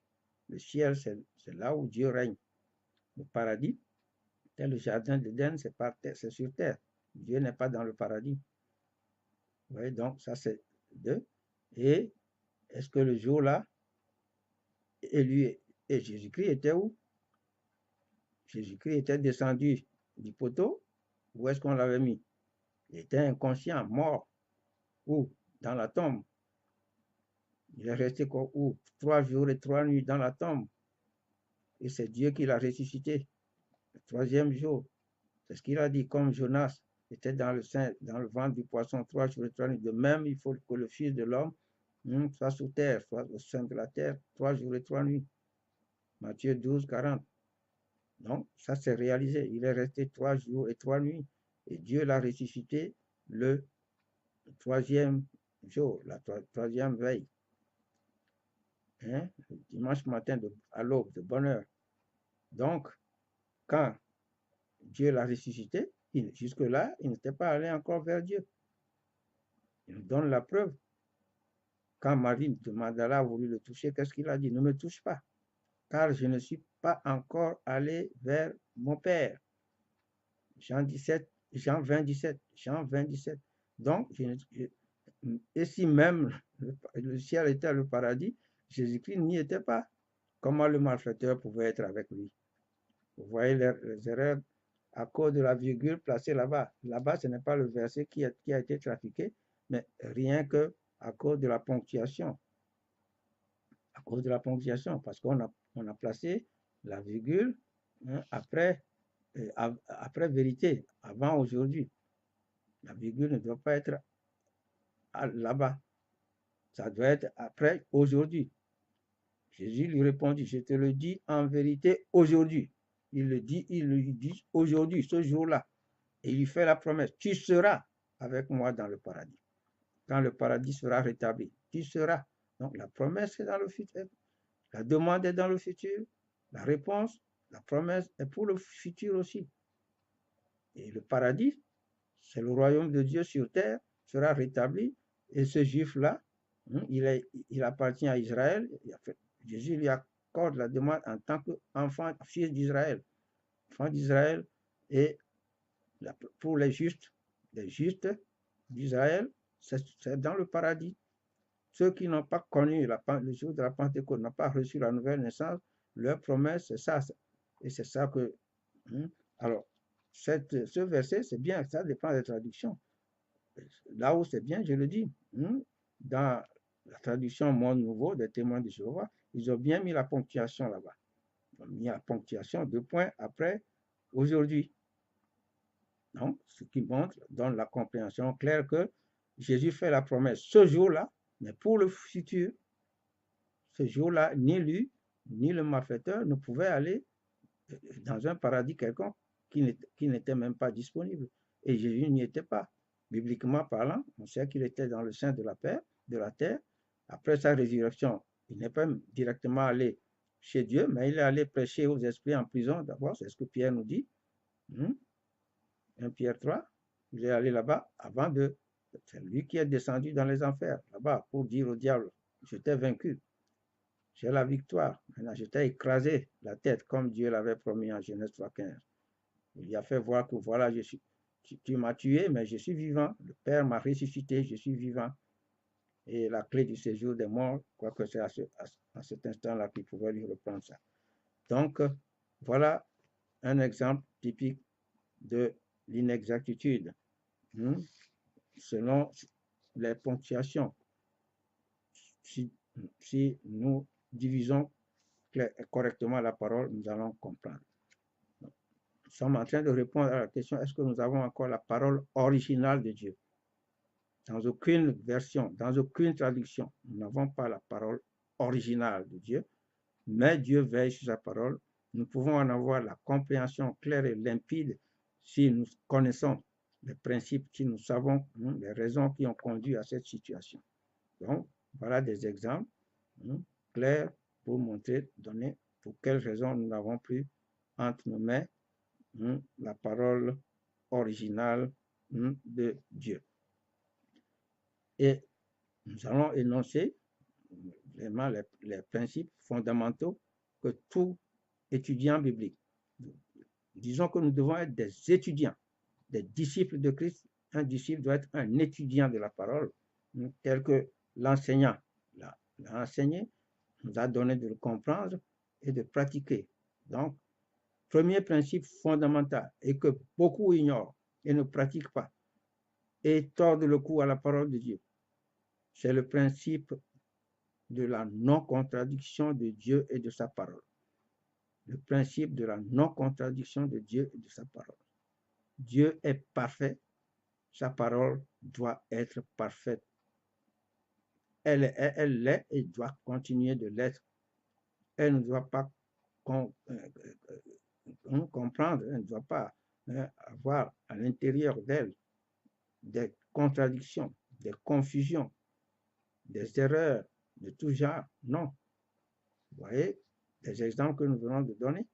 Le ciel, c'est là où Dieu règne. Le paradis, c'est le jardin d'Éden, c'est sur terre. Dieu n'est pas dans le paradis. Vous voyez, donc ça c'est 2. Et est-ce que le jour-là, et Jésus-Christ était où? Jésus-Christ était descendu du poteau. Où est-ce qu'on l'avait mis? Il était inconscient, mort. Où? Dans la tombe. Il est resté où? 3 jours et 3 nuits dans la tombe. Et c'est Dieu qui l'a ressuscité. Le 3e jour. C'est ce qu'il a dit, comme Jonas était dans le ventre du poisson 3 jours et 3 nuits. De même, il faut que le Fils de l'homme soit sous terre, soit au sein de la terre, 3 jours et 3 nuits. Matthieu 12, 40. Donc, ça s'est réalisé. Il est resté 3 jours et 3 nuits. Et Dieu l'a ressuscité le 3e jour, la 3e veille. Hein? Le dimanche matin à l'aube, de bonne heure. Donc, quand Dieu l'a ressuscité, jusque-là, il n'était pas allé encore vers Dieu. Il nous donne la preuve. Quand Marie de Magdala a voulu le toucher, qu'est-ce qu'il a dit? Ne me touche pas, car je ne suis pas encore allé vers mon Père. Jean 20, 17. Donc, et si même le ciel était le paradis, Jésus-Christ n'y était pas. Comment le malfaiteur pouvait être avec lui? Vous voyez les erreurs à cause de la virgule placée là-bas. Là-bas, ce n'est pas le verset qui a été trafiqué, mais rien que à cause de la ponctuation. À cause de la ponctuation, parce qu'on a placé la virgule après vérité, avant aujourd'hui. La virgule ne doit pas être là-bas. Ça doit être après aujourd'hui. Jésus lui répondit, je te le dis en vérité aujourd'hui. Il lui dit aujourd'hui, ce jour-là. Et il fait la promesse, tu seras avec moi dans le paradis. Quand le paradis sera rétabli, tu seras. Donc la promesse est dans le futur. La demande est dans le futur. La réponse, la promesse est pour le futur aussi. Et le paradis, c'est le royaume de Dieu sur terre, sera rétabli. Et ce juif-là, il appartient à Israël. Jésus lui accorde la demande en tant qu'enfant, fils d'Israël. Enfant d'Israël. Et pour les justes d'Israël, c'est dans le paradis. Ceux qui n'ont pas connu le jour de la Pentecôte, n'ont pas reçu la nouvelle naissance, leur promesse, c'est ça. Et c'est ça que... alors, ce verset, c'est bien, ça dépend des traductions. Là où c'est bien, je le dis, dans la traduction Monde Nouveau des Témoins de Jéhovah, ils ont bien mis la ponctuation là-bas. Ils ont mis la ponctuation, 2 points après, aujourd'hui. Donc, ce qui montre, donne la compréhension claire que Jésus fait la promesse ce jour-là, mais pour le futur, ce jour-là, ni lui, ni le malfaiteur ne pouvaient aller dans un paradis quelconque qui n'était même pas disponible. Et Jésus n'y était pas. Bibliquement parlant, on sait qu'il était dans le sein de la terre. Après sa résurrection, il n'est pas directement allé chez Dieu, mais il est allé prêcher aux esprits en prison d'abord, c'est ce que Pierre nous dit. 1 Pierre 3, il est allé là-bas avant de... C'est lui qui est descendu dans les enfers, là-bas, pour dire au diable, je t'ai vaincu, j'ai la victoire. Maintenant, je t'ai écrasé la tête, comme Dieu l'avait promis en Genèse 3,15. Il lui a fait voir que voilà, tu m'as tué, mais je suis vivant. Le Père m'a ressuscité, je suis vivant. Et la clé du séjour des morts, quoique c'est à cet instant-là qu'il pouvait lui reprendre ça. Donc, voilà un exemple typique de l'inexactitude selon les ponctuations. Si nous divisons correctement la parole, nous allons comprendre. Nous sommes en train de répondre à la question, est-ce que nous avons encore la parole originale de Dieu? Dans aucune version, dans aucune traduction, nous n'avons pas la parole originale de Dieu, mais Dieu veille sur sa parole. Nous pouvons en avoir la compréhension claire et limpide si nous connaissons les principes, si nous savons les raisons qui ont conduit à cette situation. Donc, voilà des exemples clairs pour montrer, donner pour quelles raisons nous n'avons plus entre nos mains la parole originale de Dieu. Et nous allons énoncer vraiment les principes fondamentaux que tout étudiant biblique, disons que nous devons être des étudiants, des disciples de Christ. Un disciple doit être un étudiant de la parole, tel que l'enseignant l'a enseigné, nous a donné de le comprendre et de pratiquer. Donc, premier principe fondamental, et que beaucoup ignorent et ne pratiquent pas, et tordent le cou à la parole de Dieu, c'est le principe de la non-contradiction de Dieu et de sa parole. Le principe de la non-contradiction de Dieu et de sa parole. Dieu est parfait, Sa parole doit être parfaite. Elle l'est et doit continuer de l'être. Elle ne doit pas comprendre, elle ne doit pas avoir à l'intérieur d'elle des contradictions, des confusions, des erreurs de tout genre. Non. Vous voyez, les exemples que nous venons de donner,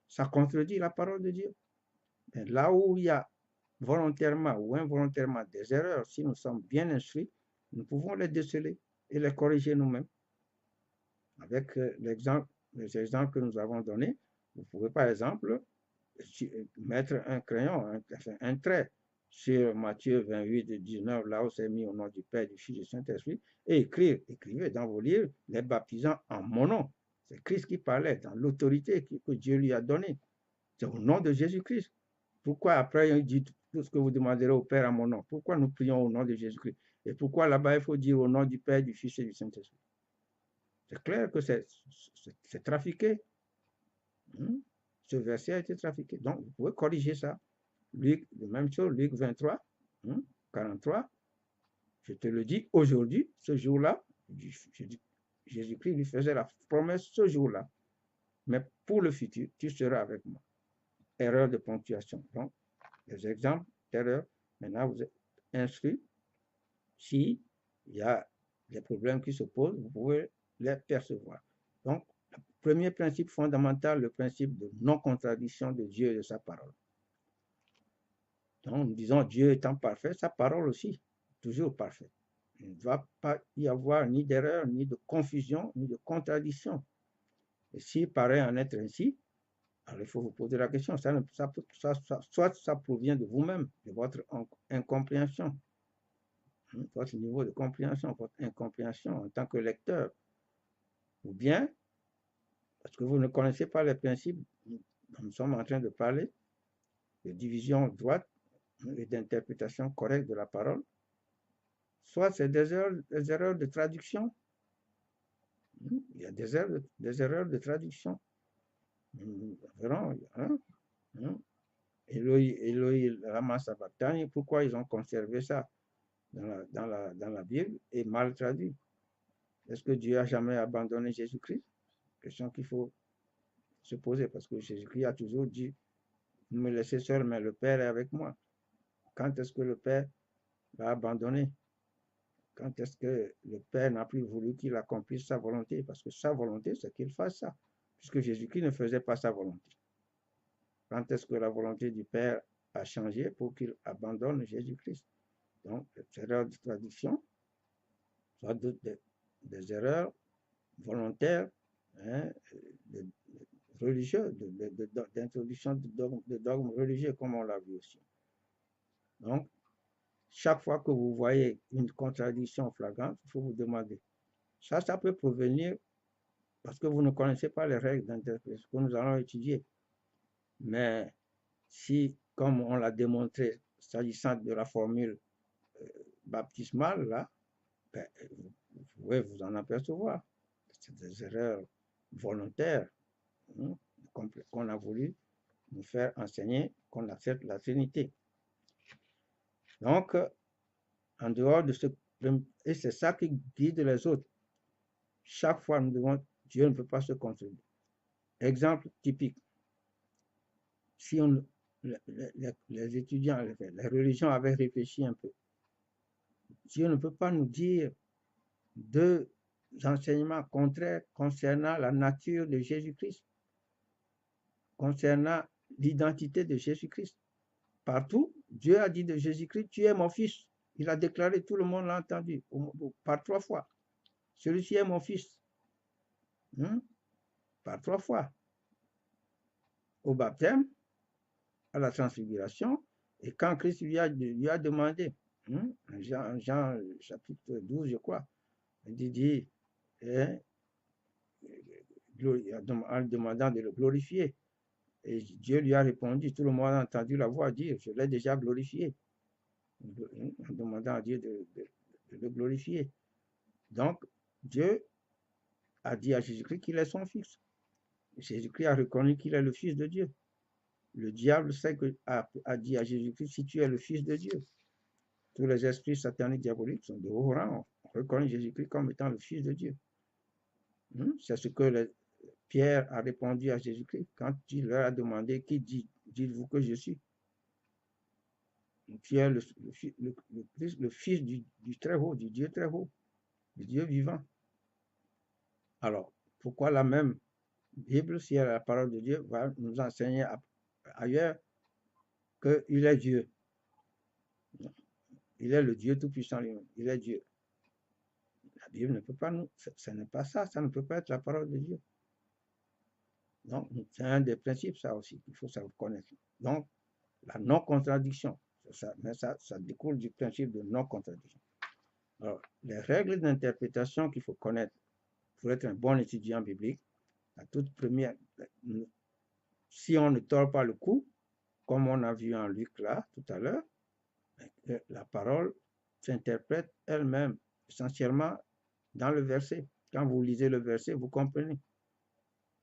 ça contredit la parole de Dieu. Mais là où il y a volontairement ou involontairement des erreurs, si nous sommes bien instruits, nous pouvons les déceler et les corriger nous-mêmes. Avec les exemples que nous avons donnés, vous pouvez par exemple mettre un crayon, un trait sur Matthieu 28, 19, là où c'est mis au nom du Père, du Fils et du Saint-Esprit, et écrivez dans vos livres les baptisants en mon nom. C'est Christ qui parlait dans l'autorité que Dieu lui a donnée. C'est au nom de Jésus-Christ. Pourquoi après il dit tout ce que vous demanderez au Père en mon nom? Pourquoi nous prions au nom de Jésus-Christ? Et pourquoi là-bas il faut dire au nom du Père, du Fils et du Saint-Esprit? C'est clair que c'est trafiqué. Ce verset a été trafiqué. Donc, vous pouvez corriger ça. Luc, la même chose, Luc 23, 43. Je te le dis aujourd'hui, ce jour-là, Jésus-Christ lui faisait la promesse ce jour-là. Mais pour le futur, tu seras avec moi. Erreur de ponctuation. Donc, les exemples d'erreur, maintenant vous êtes instruits. S'il y a des problèmes qui se posent, vous pouvez les percevoir. Donc, le premier principe fondamental, le principe de non-contradiction de Dieu et de sa parole. Donc, nous disons Dieu étant parfait, sa parole aussi, toujours parfaite. Il ne va pas y avoir ni d'erreur, ni de confusion, ni de contradiction. Et s'il paraît en être ainsi, alors il faut vous poser la question, soit ça provient de vous-même, de votre incompréhension, votre niveau de compréhension, votre incompréhension en tant que lecteur, ou bien parce que vous ne connaissez pas les principes dont nous sommes en train de parler, de division droite et d'interprétation correcte de la parole, soit c'est des erreurs de traduction. Il y a des erreurs de traduction. Verrons, Eloi, lama sabachthani, pourquoi ils ont conservé ça dans la Bible et mal traduit? Est-ce que Dieu a jamais abandonné Jésus-Christ? Question qu'il faut se poser, parce que Jésus-Christ a toujours dit, vous me laissez seul, mais le Père est avec moi. Quand est-ce que le Père va abandonner? Quand est-ce que le Père n'a plus voulu qu'il accomplisse sa volonté? Parce que sa volonté, c'est qu'il fasse ça, puisque Jésus-Christ ne faisait pas sa volonté. Quand est-ce que la volonté du Père a changé pour qu'il abandonne Jésus-Christ? Donc, des erreurs de traduction, soit des erreurs volontaires, de religieux, d'introduction de dogmes religieux, comme on l'a vu aussi. Donc, chaque fois que vous voyez une contradiction flagrante, il faut vous demander. Ça peut provenir parce que vous ne connaissez pas les règles d'interprétation que nous allons étudier. Mais si, comme on l'a démontré, s'agissant de la formule baptismale, là, ben, vous pouvez vous en apercevoir. C'est des erreurs volontaires qu'on a voulu nous faire enseigner qu'on accepte la Trinité. Donc, en dehors de ce... Et c'est ça qui guide les autres. Chaque fois, nous devons... Dieu ne peut pas se contredire. Exemple typique. Si les étudiants, les religions avaient réfléchi un peu, Dieu ne peut pas nous dire deux enseignements contraires concernant la nature de Jésus-Christ, concernant l'identité de Jésus-Christ. Partout, Dieu a dit de Jésus-Christ, tu es mon fils. Il a déclaré, tout le monde l'a entendu, par 3 fois. Celui-ci est mon fils. Par 3 fois. Au baptême, à la transfiguration, et quand Christ lui a demandé, Jean chapitre 12, je crois, il dit, en demandant de le glorifier. Et Dieu lui a répondu, tout le monde a entendu la voix dire, je l'ai déjà glorifié, en demandant à Dieu de le glorifier. Donc, Dieu a dit à Jésus-Christ qu'il est son fils. Jésus-Christ a reconnu qu'il est le fils de Dieu. Le diable sait a dit à Jésus-Christ, si tu es le fils de Dieu. tous les esprits sataniques diaboliques sont de haut rang. On reconnaît Jésus-Christ comme étant le Fils de Dieu. C'est ce que Pierre a répondu à Jésus-Christ quand il leur a demandé, qui dites-vous que je suis? Tu es le Fils du Très-Haut, du Dieu Très-Haut, du Dieu vivant. Alors, pourquoi la même Bible, si elle est la parole de Dieu, va nous enseigner ailleurs qu'il est Dieu? Il est le Dieu Tout-Puissant lui-même. Il est Dieu. La Bible ne peut pas nous... Ce n'est pas ça. Ça ne peut pas être la parole de Dieu. Donc, c'est un des principes, ça aussi, qu'il faut savoir connaître. Donc, la non-contradiction. Mais ça découle du principe de non-contradiction. Alors, les règles d'interprétation qu'il faut connaître pour être un bon étudiant biblique, la toute première, si on ne tord pas le cou, comme on a vu en Luc là, tout à l'heure, la parole s'interprète elle-même, essentiellement dans le verset. Quand vous lisez le verset, vous comprenez.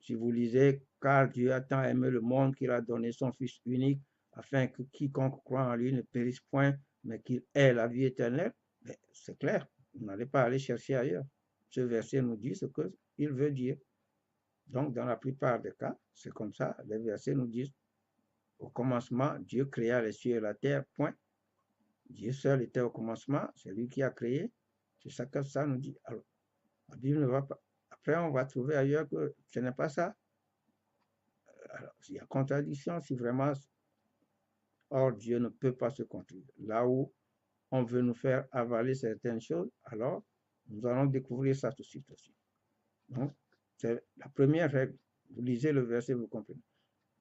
Si vous lisez, car Dieu a tant aimé le monde qu'il a donné son Fils unique, afin que quiconque croit en lui ne périsse point, mais qu'il ait la vie éternelle, c'est clair, vous n'allez pas aller chercher ailleurs. Ce verset nous dit ce qu'il veut dire. Donc, dans la plupart des cas, c'est comme ça. Les versets nous disent, au commencement, Dieu créa les cieux et la terre, point. Dieu seul était au commencement, c'est lui qui a créé. C'est ça que ça nous dit. Alors, la Bible ne va pas. Après, on va trouver ailleurs que ce n'est pas ça. Alors, il y a contradiction si vraiment, or Dieu ne peut pas se contredire. Là où on veut nous faire avaler certaines choses, alors nous allons découvrir ça tout de suite aussi. Donc, c'est la première règle. Vous lisez le verset, vous comprenez.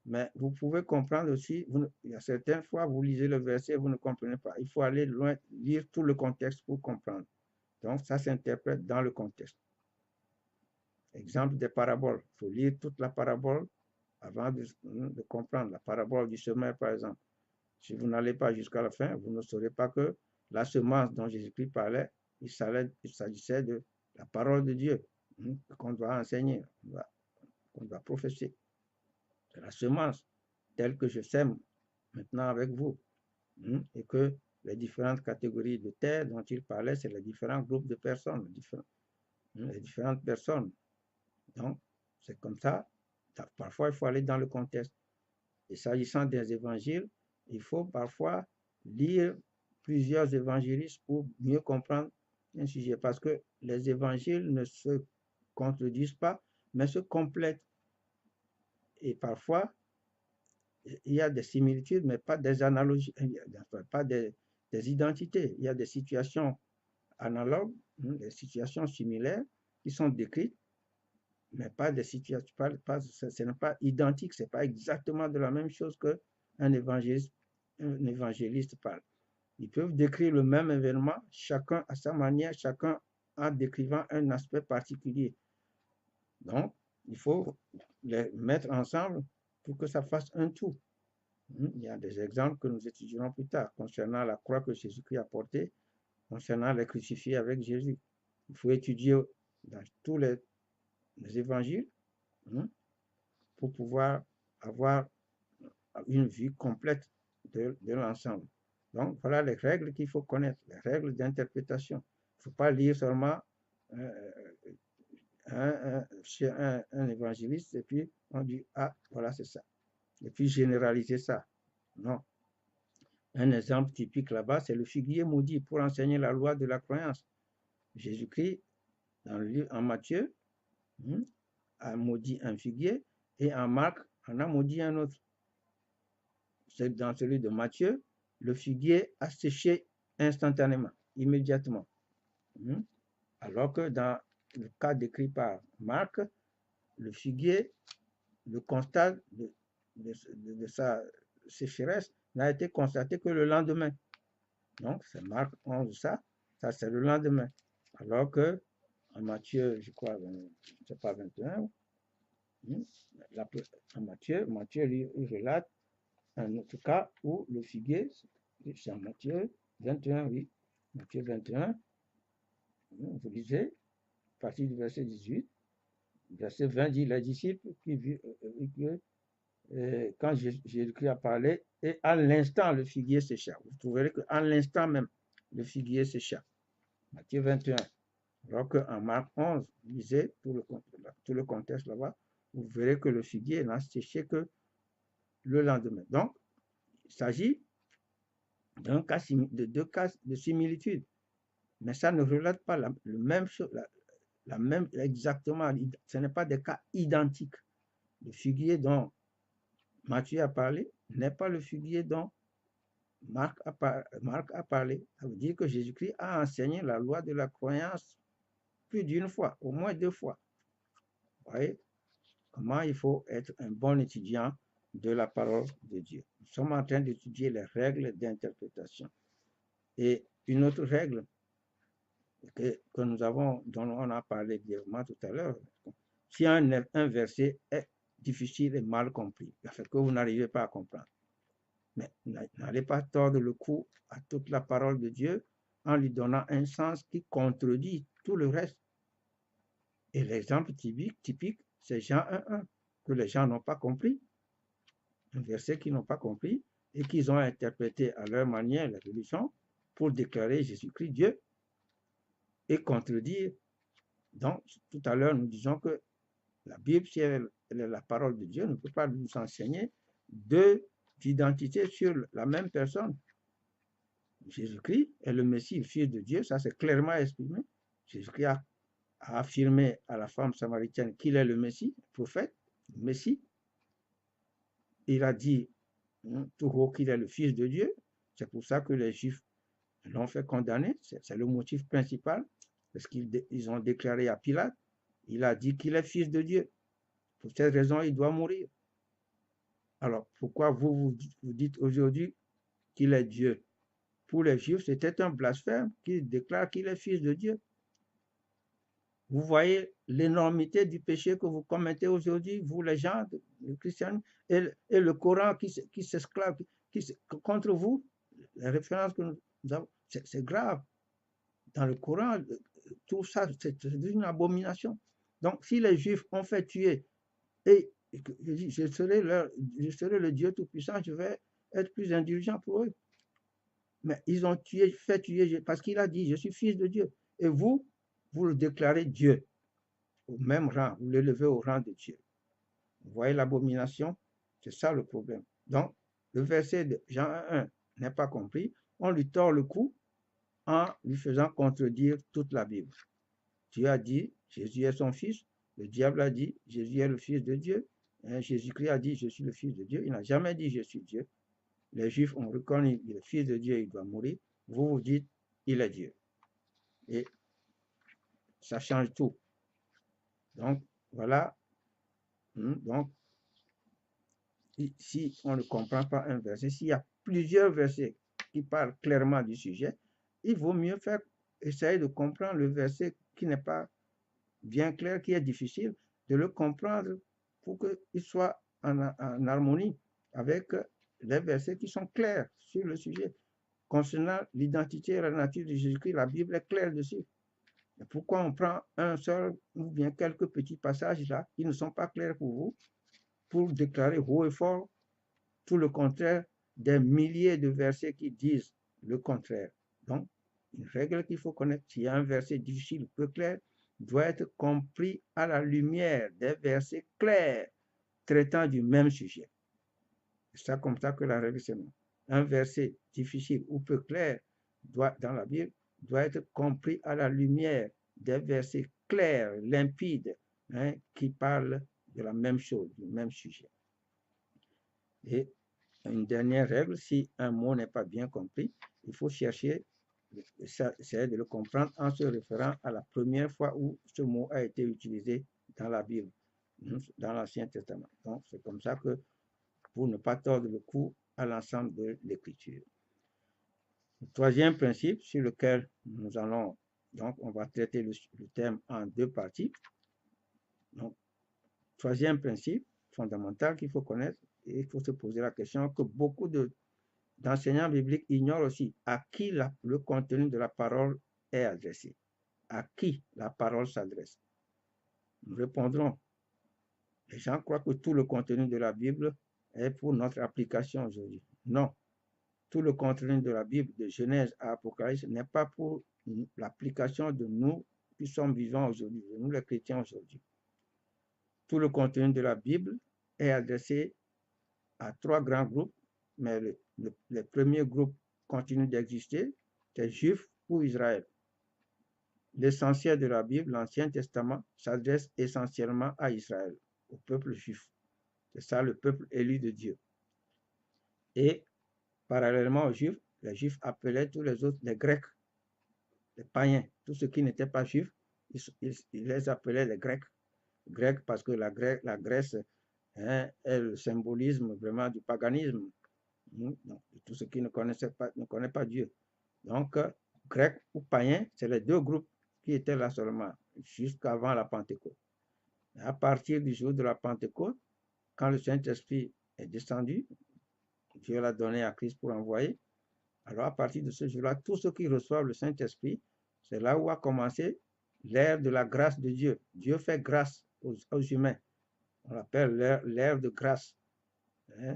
Mais vous pouvez comprendre aussi, il y a certaines fois, vous lisez le verset, vous ne comprenez pas. Il faut aller loin, lire tout le contexte pour comprendre. Donc, ça s'interprète dans le contexte. Exemple des paraboles. Il faut lire toute la parabole avant de comprendre. La parabole du semeur, par exemple. Si vous n'allez pas jusqu'à la fin, vous ne saurez pas que la semence dont Jésus-Christ parlait, il s'agissait de la parole de Dieu qu'on doit enseigner, qu'on doit professer. C'est la semence telle que je sème maintenant avec vous. Et que les différentes catégories de terre dont il parlait, c'est les différents groupes de personnes, les différentes personnes. Donc, c'est comme ça. Parfois, il faut aller dans le contexte. Et s'agissant des évangiles, il faut parfois lire plusieurs évangélistes pour mieux comprendre un sujet. Parce que les évangiles ne se contredisent pas, mais se complètent. Et parfois, il y a des similitudes, mais pas des analogies, pas des identités. Il y a des situations analogues, des situations similaires qui sont décrites, mais pas des situations, ce n'est pas identique, ce n'est pas exactement de la même chose qu'un évangéliste parle. Ils peuvent décrire le même événement, chacun à sa manière, chacun en décrivant un aspect particulier. Donc, il faut les mettre ensemble pour que ça fasse un tout. Il y a des exemples que nous étudierons plus tard concernant la croix que Jésus-Christ a portée, concernant les crucifiés avec Jésus. Il faut étudier dans tous les évangiles pour pouvoir avoir une vue complète de l'ensemble. Donc, voilà les règles qu'il faut connaître, les règles d'interprétation. Il ne faut pas lire seulement chez un évangéliste et puis on dit, ah, voilà, c'est ça. Et puis généraliser ça. Non. Un exemple typique là-bas, c'est le figuier maudit pour enseigner la loi de la croyance. Jésus-Christ, en Matthieu, a maudit un figuier et en Marc, en a maudit un autre. C'est dans celui de Matthieu, le figuier a séché instantanément, immédiatement. Alors que dans le cas décrit par Marc, le figuier, le constat de sa sécheresse n'a été constaté que le lendemain. Donc, c'est Marc 11, ça c'est le lendemain. Alors que en Matthieu, je crois, c'est pas 21, en Matthieu il relate un autre cas où le figuier, c'est en Matthieu 21, oui, Matthieu 21, vous lisez, à partir du verset 18, verset 20 dit, les disciples qui virent quand Jésus-Christ a parlé, et à l'instant, le figuier sécha. Vous trouverez qu'à l'instant même, le figuier sécha. Matthieu 21. Alors qu'en Marc 11, lisez tout le contexte là-bas, vous verrez que le figuier n'a séché que le lendemain. Donc, il s'agit de deux cas de similitude. Mais ça ne relate pas le même chose, la même exactement. Ce n'est pas des cas identiques. Le figuier dont Matthieu a parlé n'est pas le figuier dont Marc a parlé. Ça veut dire que Jésus-Christ a enseigné la loi de la croyance plus d'une fois, au moins 2 fois. Vous voyez comment il faut être un bon étudiant de la parole de Dieu. Nous sommes en train d'étudier les règles d'interprétation. Et une autre règle que nous avons, dont on a parlé brièvement tout à l'heure, si un verset est difficile et mal compris, fait que vous n'arrivez pas à comprendre, mais n'allez pas tordre le cou à toute la parole de Dieu en lui donnant un sens qui contredit tout le reste. Et l'exemple typique, c'est Jean 1.1, que les gens n'ont pas compris, un verset qu'ils n'ont pas compris et qu'ils ont interprété à leur manière la religion pour déclarer Jésus-Christ Dieu et contredire. Donc, tout à l'heure, nous disons que la Bible, si elle est la parole de Dieu, ne peut pas nous enseigner deux identités sur la même personne. Jésus-Christ est le Messie, le Fils de Dieu, ça c'est clairement exprimé. Jésus-Christ a affirmé à la femme samaritaine qu'il est le Messie, le prophète, le Messie. Il a dit tout haut qu'il est le Fils de Dieu. C'est pour ça que les Juifs l'ont fait condamner. C'est le motif principal, parce qu'ils ont déclaré à Pilate, il a dit qu'il est Fils de Dieu. Pour cette raison, il doit mourir. Alors, pourquoi vous dites aujourd'hui qu'il est Dieu? Pour les Juifs, c'était un blasphème qui déclare qu'il est Fils de Dieu. Vous voyez l'énormité du péché que vous commettez aujourd'hui, vous les gens, les chrétiens, et le Coran qui s'esclave contre vous. Les références que nous avons, c'est grave. Dans le Coran, tout ça, c'est une abomination. Donc, si les Juifs ont fait tuer, et je serai le Dieu Tout-Puissant, je vais être plus indulgent pour eux. Mais ils ont fait tuer, parce qu'il a dit, je suis Fils de Dieu. Et vous le déclarez Dieu, au même rang, vous l'élevez au rang de Dieu. Vous voyez l'abomination? C'est ça le problème. Donc, le verset de Jean 1 n'est pas compris. On lui tord le cou en lui faisant contredire toute la Bible. Dieu a dit, Jésus est son fils. Le diable a dit, Jésus est le Fils de Dieu. Jésus-Christ a dit, je suis le Fils de Dieu. Il n'a jamais dit, je suis Dieu. Les Juifs ont reconnu qu'il est le Fils de Dieu, il doit mourir. Vous vous dites, il est Dieu. Et ça change tout. Donc, voilà. Donc, si on ne comprend pas un verset, s'il y a plusieurs versets qui parlent clairement du sujet, il vaut mieux essayer de comprendre le verset qui n'est pas bien clair, qui est difficile, de le comprendre pour qu'il soit en harmonie avec les versets qui sont clairs sur le sujet. Concernant l'identité et la nature de Jésus-Christ, la Bible est claire dessus. Et pourquoi on prend un seul ou bien quelques petits passages là qui ne sont pas clairs pour vous, pour déclarer haut et fort tout le contraire des milliers de versets qui disent le contraire. Donc, une règle qu'il faut connaître, s'il y a un verset difficile ou peu clair, doit être compris à la lumière des versets clairs traitant du même sujet. C'est comme ça que la règle se met. Un verset difficile ou peu clair dans la Bible doit être compris à la lumière des versets clairs, limpides, qui parlent de la même chose, du même sujet. Et une dernière règle, si un mot n'est pas bien compris, il faut chercher, essayer de le comprendre en se référant à la première fois où ce mot a été utilisé dans la Bible, dans l'Ancien Testament. Donc, c'est comme ça que, pour ne pas tordre le cou à l'ensemble de l'Écriture. Le troisième principe sur lequel nous allons, donc on va traiter le thème en 2 parties. Donc, troisième principe fondamental qu'il faut connaître, et il faut se poser la question que beaucoup d'enseignants bibliques ignorent aussi, à qui le contenu de la parole est adressé, à qui la parole s'adresse. Nous répondrons, les gens croient que tout le contenu de la Bible est pour notre application aujourd'hui. Non, tout le contenu de la Bible, de Genèse à Apocalypse, n'est pas pour l'application de nous qui sommes vivants aujourd'hui, de nous les chrétiens aujourd'hui. Tout le contenu de la Bible est adressé à 3 grands groupes, mais le premier groupe continue d'exister, c'est Juifs ou Israël. L'essentiel de la Bible, l'Ancien Testament, s'adresse essentiellement à Israël, au peuple juif. C'est ça le peuple élu de Dieu. Et parallèlement aux Juifs, les Juifs appelaient tous les autres les Grecs, les païens. Tous ceux qui n'étaient pas Juifs, ils les appelaient les Grecs. Grecs parce que la Grèce est le symbolisme vraiment du paganisme. Donc, tous ceux qui ne connaissent pas Dieu. Donc, Grecs ou païens, c'est les 2 groupes qui étaient là seulement, jusqu'avant la Pentecôte. Et à partir du jour de la Pentecôte, quand le Saint-Esprit est descendu, Dieu l'a donné à Christ pour envoyer. Alors, à partir de ce jour-là, tous ceux qui reçoivent le Saint-Esprit, c'est là où a commencé l'ère de la grâce de Dieu. Dieu fait grâce aux humains. On l'appelle l'ère de grâce.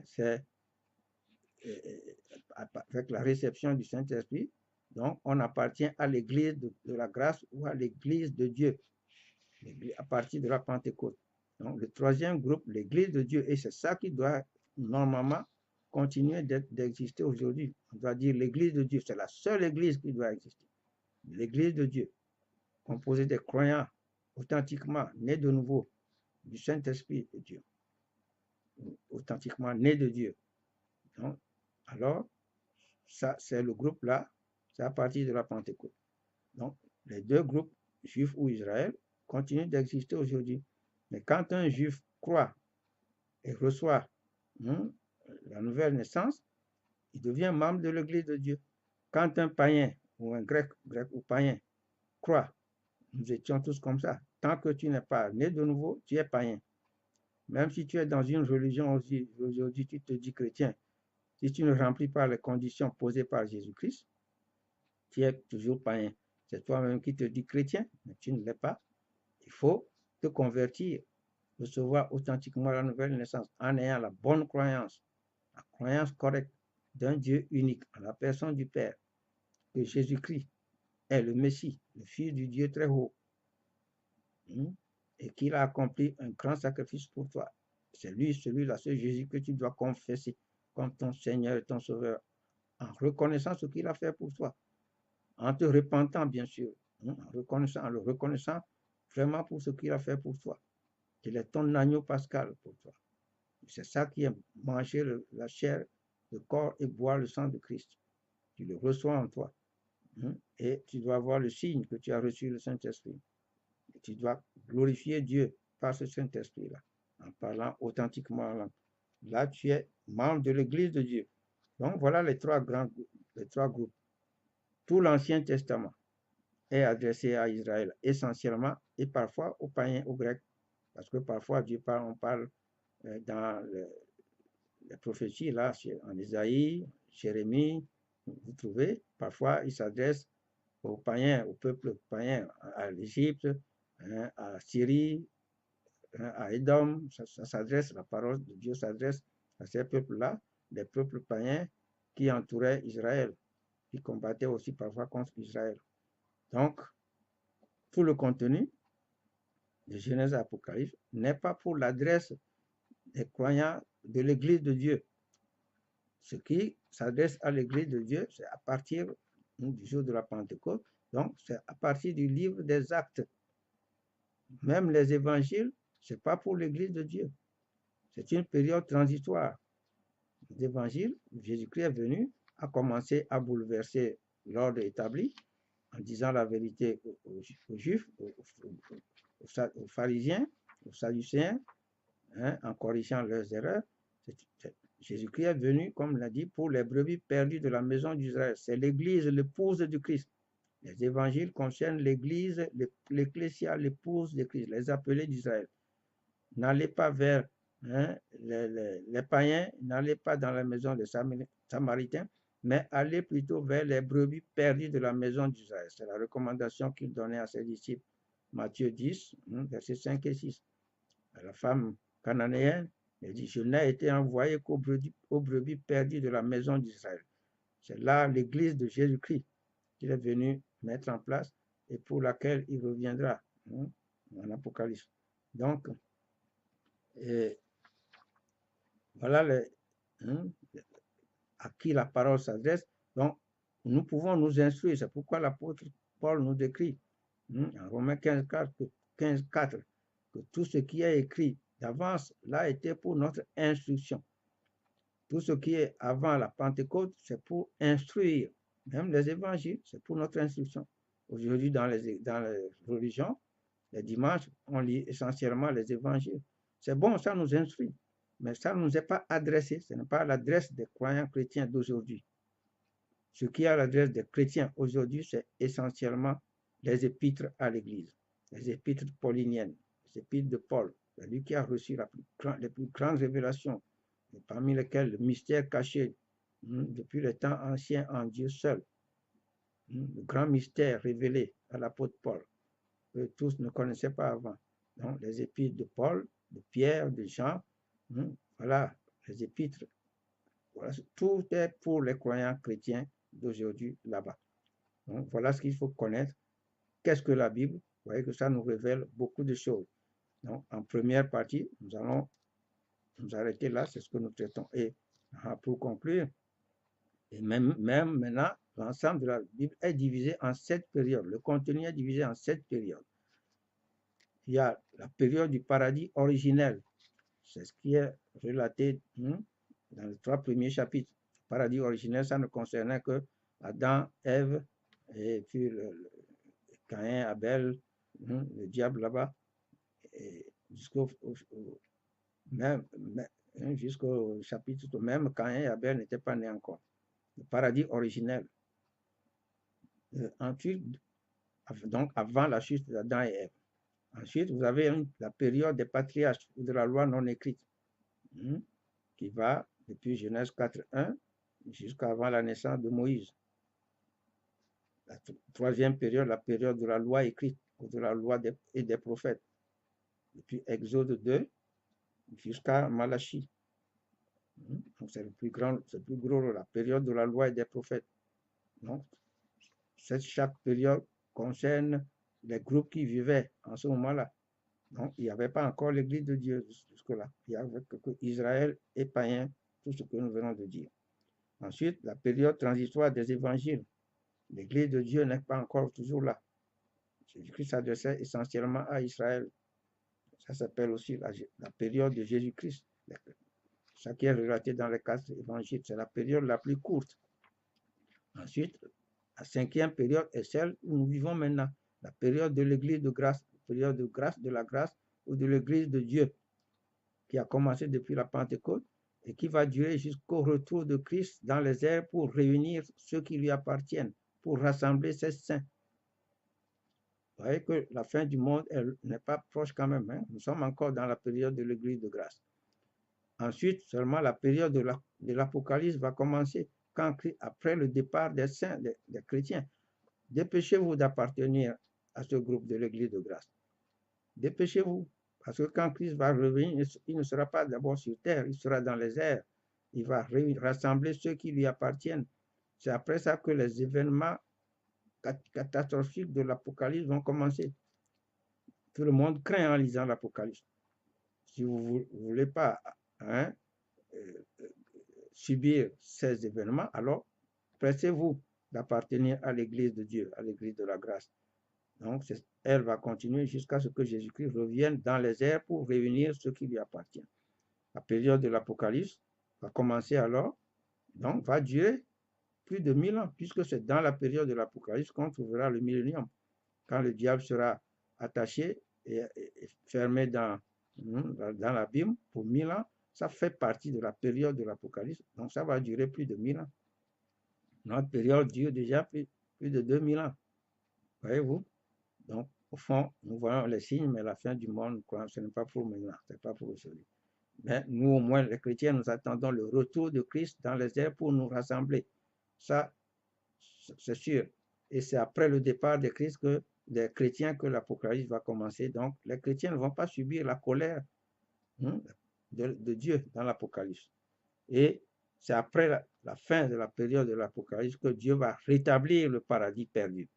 C'est avec la réception du Saint-Esprit. Donc, on appartient à l'église de la grâce ou à l'église de Dieu, à partir de la Pentecôte. Donc, le 3e groupe, l'église de Dieu, et c'est ça qui doit normalement continuer d'exister aujourd'hui. On doit dire l'église de Dieu, c'est la seule église qui doit exister. L'église de Dieu, composée des croyants authentiquement nés de nouveau du Saint-Esprit de Dieu, authentiquement nés de Dieu. Donc, alors, ça, c'est le groupe là, c'est à partir de la Pentecôte. Donc, les 2 groupes, Juifs ou Israël, continuent d'exister aujourd'hui. Mais quand un Juif croit et reçoit la nouvelle naissance, il devient membre de l'Église de Dieu. Quand un païen ou un grec ou païen croit, nous étions tous comme ça. Tant que tu n'es pas né de nouveau, tu es païen. Même si tu es dans une religion aujourd'hui, tu te dis chrétien. Si tu ne remplis pas les conditions posées par Jésus-Christ, tu es toujours païen. C'est toi-même qui te dis chrétien, mais tu ne l'es pas. Il faut te convertir, recevoir authentiquement la nouvelle naissance en ayant la bonne croyance, la croyance correcte d'un Dieu unique, en la personne du Père, que Jésus-Christ est le Messie, le Fils du Dieu très haut, et qu'il a accompli un grand sacrifice pour toi. C'est lui, celui-là, ce Jésus que tu dois confesser comme ton Seigneur et ton Sauveur, en reconnaissant ce qu'il a fait pour toi, en te repentant, bien sûr, en le reconnaissant vraiment pour ce qu'il a fait pour toi. Il est ton agneau pascal pour toi. C'est ça qui est manger la chair, le corps et boire le sang de Christ. Tu le reçois en toi. Et tu dois voir le signe que tu as reçu le Saint-Esprit. Et tu dois glorifier Dieu par ce Saint-Esprit-là, en parlant authentiquement en langue. Là, tu es membre de l'Église de Dieu. Donc, voilà les 3 groupes. Tout l'Ancien Testament est adressé à Israël essentiellement et parfois aux païens, aux Grecs. Parce que parfois, on parle dans les prophéties, là, en Isaïe, Jérémie, vous trouvez, parfois, il s'adresse aux païens, au peuple païen, à l'Égypte, à Syrie, à Édom, ça s'adresse, la parole de Dieu s'adresse à ces peuples-là, des peuples païens qui entouraient Israël, qui combattaient aussi parfois contre Israël. Donc, tout le contenu de Genèse et Apocalypse n'est pas pour l'adresse des croyants de l'Église de Dieu. Ce qui s'adresse à l'Église de Dieu, c'est à partir du jour de la Pentecôte, donc c'est à partir du livre des Actes. Même les évangiles, ce n'est pas pour l'Église de Dieu. C'est une période transitoire. L'évangile, Jésus-Christ est venu, a commencé à bouleverser l'ordre établi en disant la vérité aux Juifs, aux pharisiens, aux sadducéens, en corrigeant leurs erreurs. Jésus-Christ est venu, comme l'a dit, pour les brebis perdues de la maison d'Israël. C'est l'Église, l'épouse du Christ. Les évangiles concernent l'Église, l'Ecclésia, l'épouse de Christ, les appelés d'Israël. N'allez pas vers les païens, n'allez pas dans la maison des Samaritains, mais allez plutôt vers les brebis perdues de la maison d'Israël. C'est la recommandation qu'il donnait à ses disciples. Matthieu 10, versets 5 et 6. La femme cananéenne, elle dit, je n'ai été envoyé qu'aux brebis perdues de la maison d'Israël. C'est là l'église de Jésus-Christ qu'il est venu mettre en place et pour laquelle il reviendra en Apocalypse. Donc, voilà à qui la parole s'adresse. Donc, nous pouvons nous instruire. C'est pourquoi l'apôtre Paul nous décrit en Romains 15, 4, que tout ce qui est écrit d'avance l'a été pour notre instruction. Tout ce qui est avant la Pentecôte, c'est pour instruire. Même les évangiles, c'est pour notre instruction. Aujourd'hui, dans les religions, les dimanches, on lit essentiellement les évangiles. C'est bon, ça nous instruit. Mais ça ne nous est pas adressé. Ce n'est pas l'adresse des croyants chrétiens d'aujourd'hui. Ce qui est à l'adresse des chrétiens aujourd'hui, c'est essentiellement les épîtres à l'Église, les épîtres pauliniennes, les épîtres de Paul, lui qui a reçu les plus grandes révélations, parmi lesquelles le mystère caché depuis les temps anciens en Dieu seul, le grand mystère révélé à l'apôtre Paul, que tous ne connaissaient pas avant. Donc, les épîtres de Paul, de Pierre, de Jean, voilà, les épîtres. Voilà, tout est pour les croyants chrétiens d'aujourd'hui là-bas. Donc, voilà ce qu'il faut connaître. Qu'est-ce que la Bible? Vous voyez que ça nous révèle beaucoup de choses. Donc, en première partie, nous allons nous arrêter là, c'est ce que nous traitons. Et pour conclure, et même maintenant, l'ensemble de la Bible est divisé en 7 périodes. Le contenu est divisé en 7 périodes. Il y a la période du paradis originel. C'est ce qui est relaté dans les 3 premiers chapitres. Le paradis originel, ça ne concernait que Adam, Ève, et puis Caïn, Abel, le diable là-bas, jusqu'au chapitre, même Caïn et Abel n'étaient pas nés encore. Le paradis originel. Ensuite, donc avant la chute d'Adam et Ève. Ensuite, vous avez la période des patriarches ou de la loi non écrite, qui va depuis Genèse 4.1 jusqu'avant la naissance de Moïse. La troisième période, la période de la loi écrite ou de la loi et des prophètes, depuis Exode 2 jusqu'à Malachie. Donc c'est le plus gros, la période de la loi et des prophètes. Donc, chaque période concerne les groupes qui vivaient en ce moment-là. Donc, il n'y avait pas encore l'église de Dieu jusque-là. Il y avait que Israël et païens, tout ce que nous venons de dire. Ensuite, la période transitoire des évangiles. L'église de Dieu n'est pas encore toujours là. Jésus-Christ s'adressait essentiellement à Israël. Ça s'appelle aussi la période de Jésus-Christ. Ça qui est relaté dans les 4 évangiles, c'est la période la plus courte. Ensuite, la 5e période est celle où nous vivons maintenant, la période de l'église de grâce, la période de grâce, de la grâce ou de l'église de Dieu, qui a commencé depuis la Pentecôte et qui va durer jusqu'au retour de Christ dans les airs pour réunir ceux qui lui appartiennent, pour rassembler ses saints. Vous voyez que la fin du monde n'est pas proche quand même. Nous sommes encore dans la période de l'église de grâce. Ensuite, seulement la période de l'Apocalypse va commencer après le départ des saints, des chrétiens. Dépêchez-vous d'appartenir à ce groupe de l'église de grâce. Dépêchez-vous, parce que quand Christ va revenir, il ne sera pas d'abord sur terre, il sera dans les airs. Il va rassembler ceux qui lui appartiennent. C'est après ça que les événements catastrophiques de l'Apocalypse vont commencer. Tout le monde craint en lisant l'Apocalypse. Si vous ne voulez pas subir ces événements, alors pressez-vous d'appartenir à l'église de Dieu, à l'église de la grâce. Donc, elle va continuer jusqu'à ce que Jésus-Christ revienne dans les airs pour réunir ceux qui lui appartiennent. La période de l'Apocalypse va commencer alors, donc va durer plus de 1000 ans, puisque c'est dans la période de l'Apocalypse qu'on trouvera le millénium, quand le diable sera attaché et fermé dans l'abîme pour 1000 ans. Ça fait partie de la période de l'Apocalypse, donc ça va durer plus de 1000 ans. Notre période dure déjà plus de 2000 ans. Voyez-vous? Donc, au fond, nous voyons les signes, mais la fin du monde, ce n'est pas pour maintenant, ce n'est pas pour aujourd'hui. Mais nous, au moins, les chrétiens, nous attendons le retour de Christ dans les airs pour nous rassembler. Ça, c'est sûr. Et c'est après le départ de Christ des chrétiens que l'Apocalypse va commencer. Donc, les chrétiens ne vont pas subir la colère de Dieu dans l'Apocalypse. Et c'est après la fin de la période de l'Apocalypse que Dieu va rétablir le paradis perdu.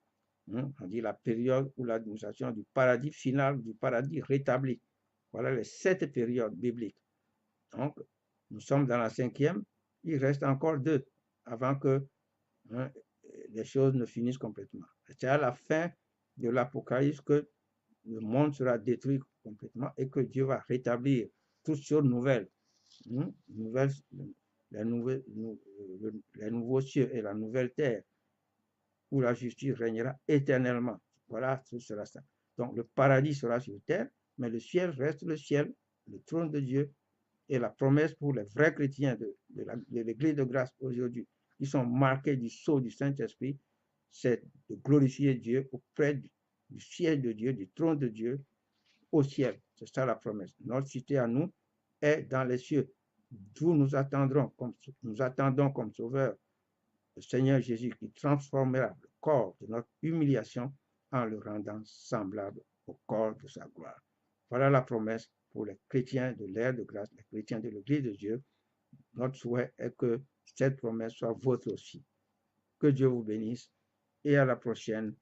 On dit la période ou l'administration du paradis final, du paradis rétabli. Voilà les 7 périodes bibliques. Donc, nous sommes dans la 5e, il reste encore 2 avant que les choses ne finissent complètement. C'est à la fin de l'Apocalypse que le monde sera détruit complètement et que Dieu va rétablir toutes choses nouvelles. Les nouveaux cieux et la nouvelle terre où la justice régnera éternellement. Voilà, tout sera ça. Donc le paradis sera sur terre, mais le ciel reste le ciel, le trône de Dieu, et la promesse pour les vrais chrétiens de l'Église de grâce aujourd'hui, qui sont marqués du sceau du Saint-Esprit, c'est de glorifier Dieu auprès du ciel de Dieu, du trône de Dieu, au ciel. C'est ça la promesse. Notre cité à nous est dans les cieux, d'où nous attendons comme sauveur le Seigneur Jésus qui transformera le corps de notre humiliation en le rendant semblable au corps de sa gloire. Voilà la promesse pour les chrétiens de l'ère de grâce, les chrétiens de l'Église de Dieu. Notre souhait est que cette promesse soit vôtre aussi. Que Dieu vous bénisse et à la prochaine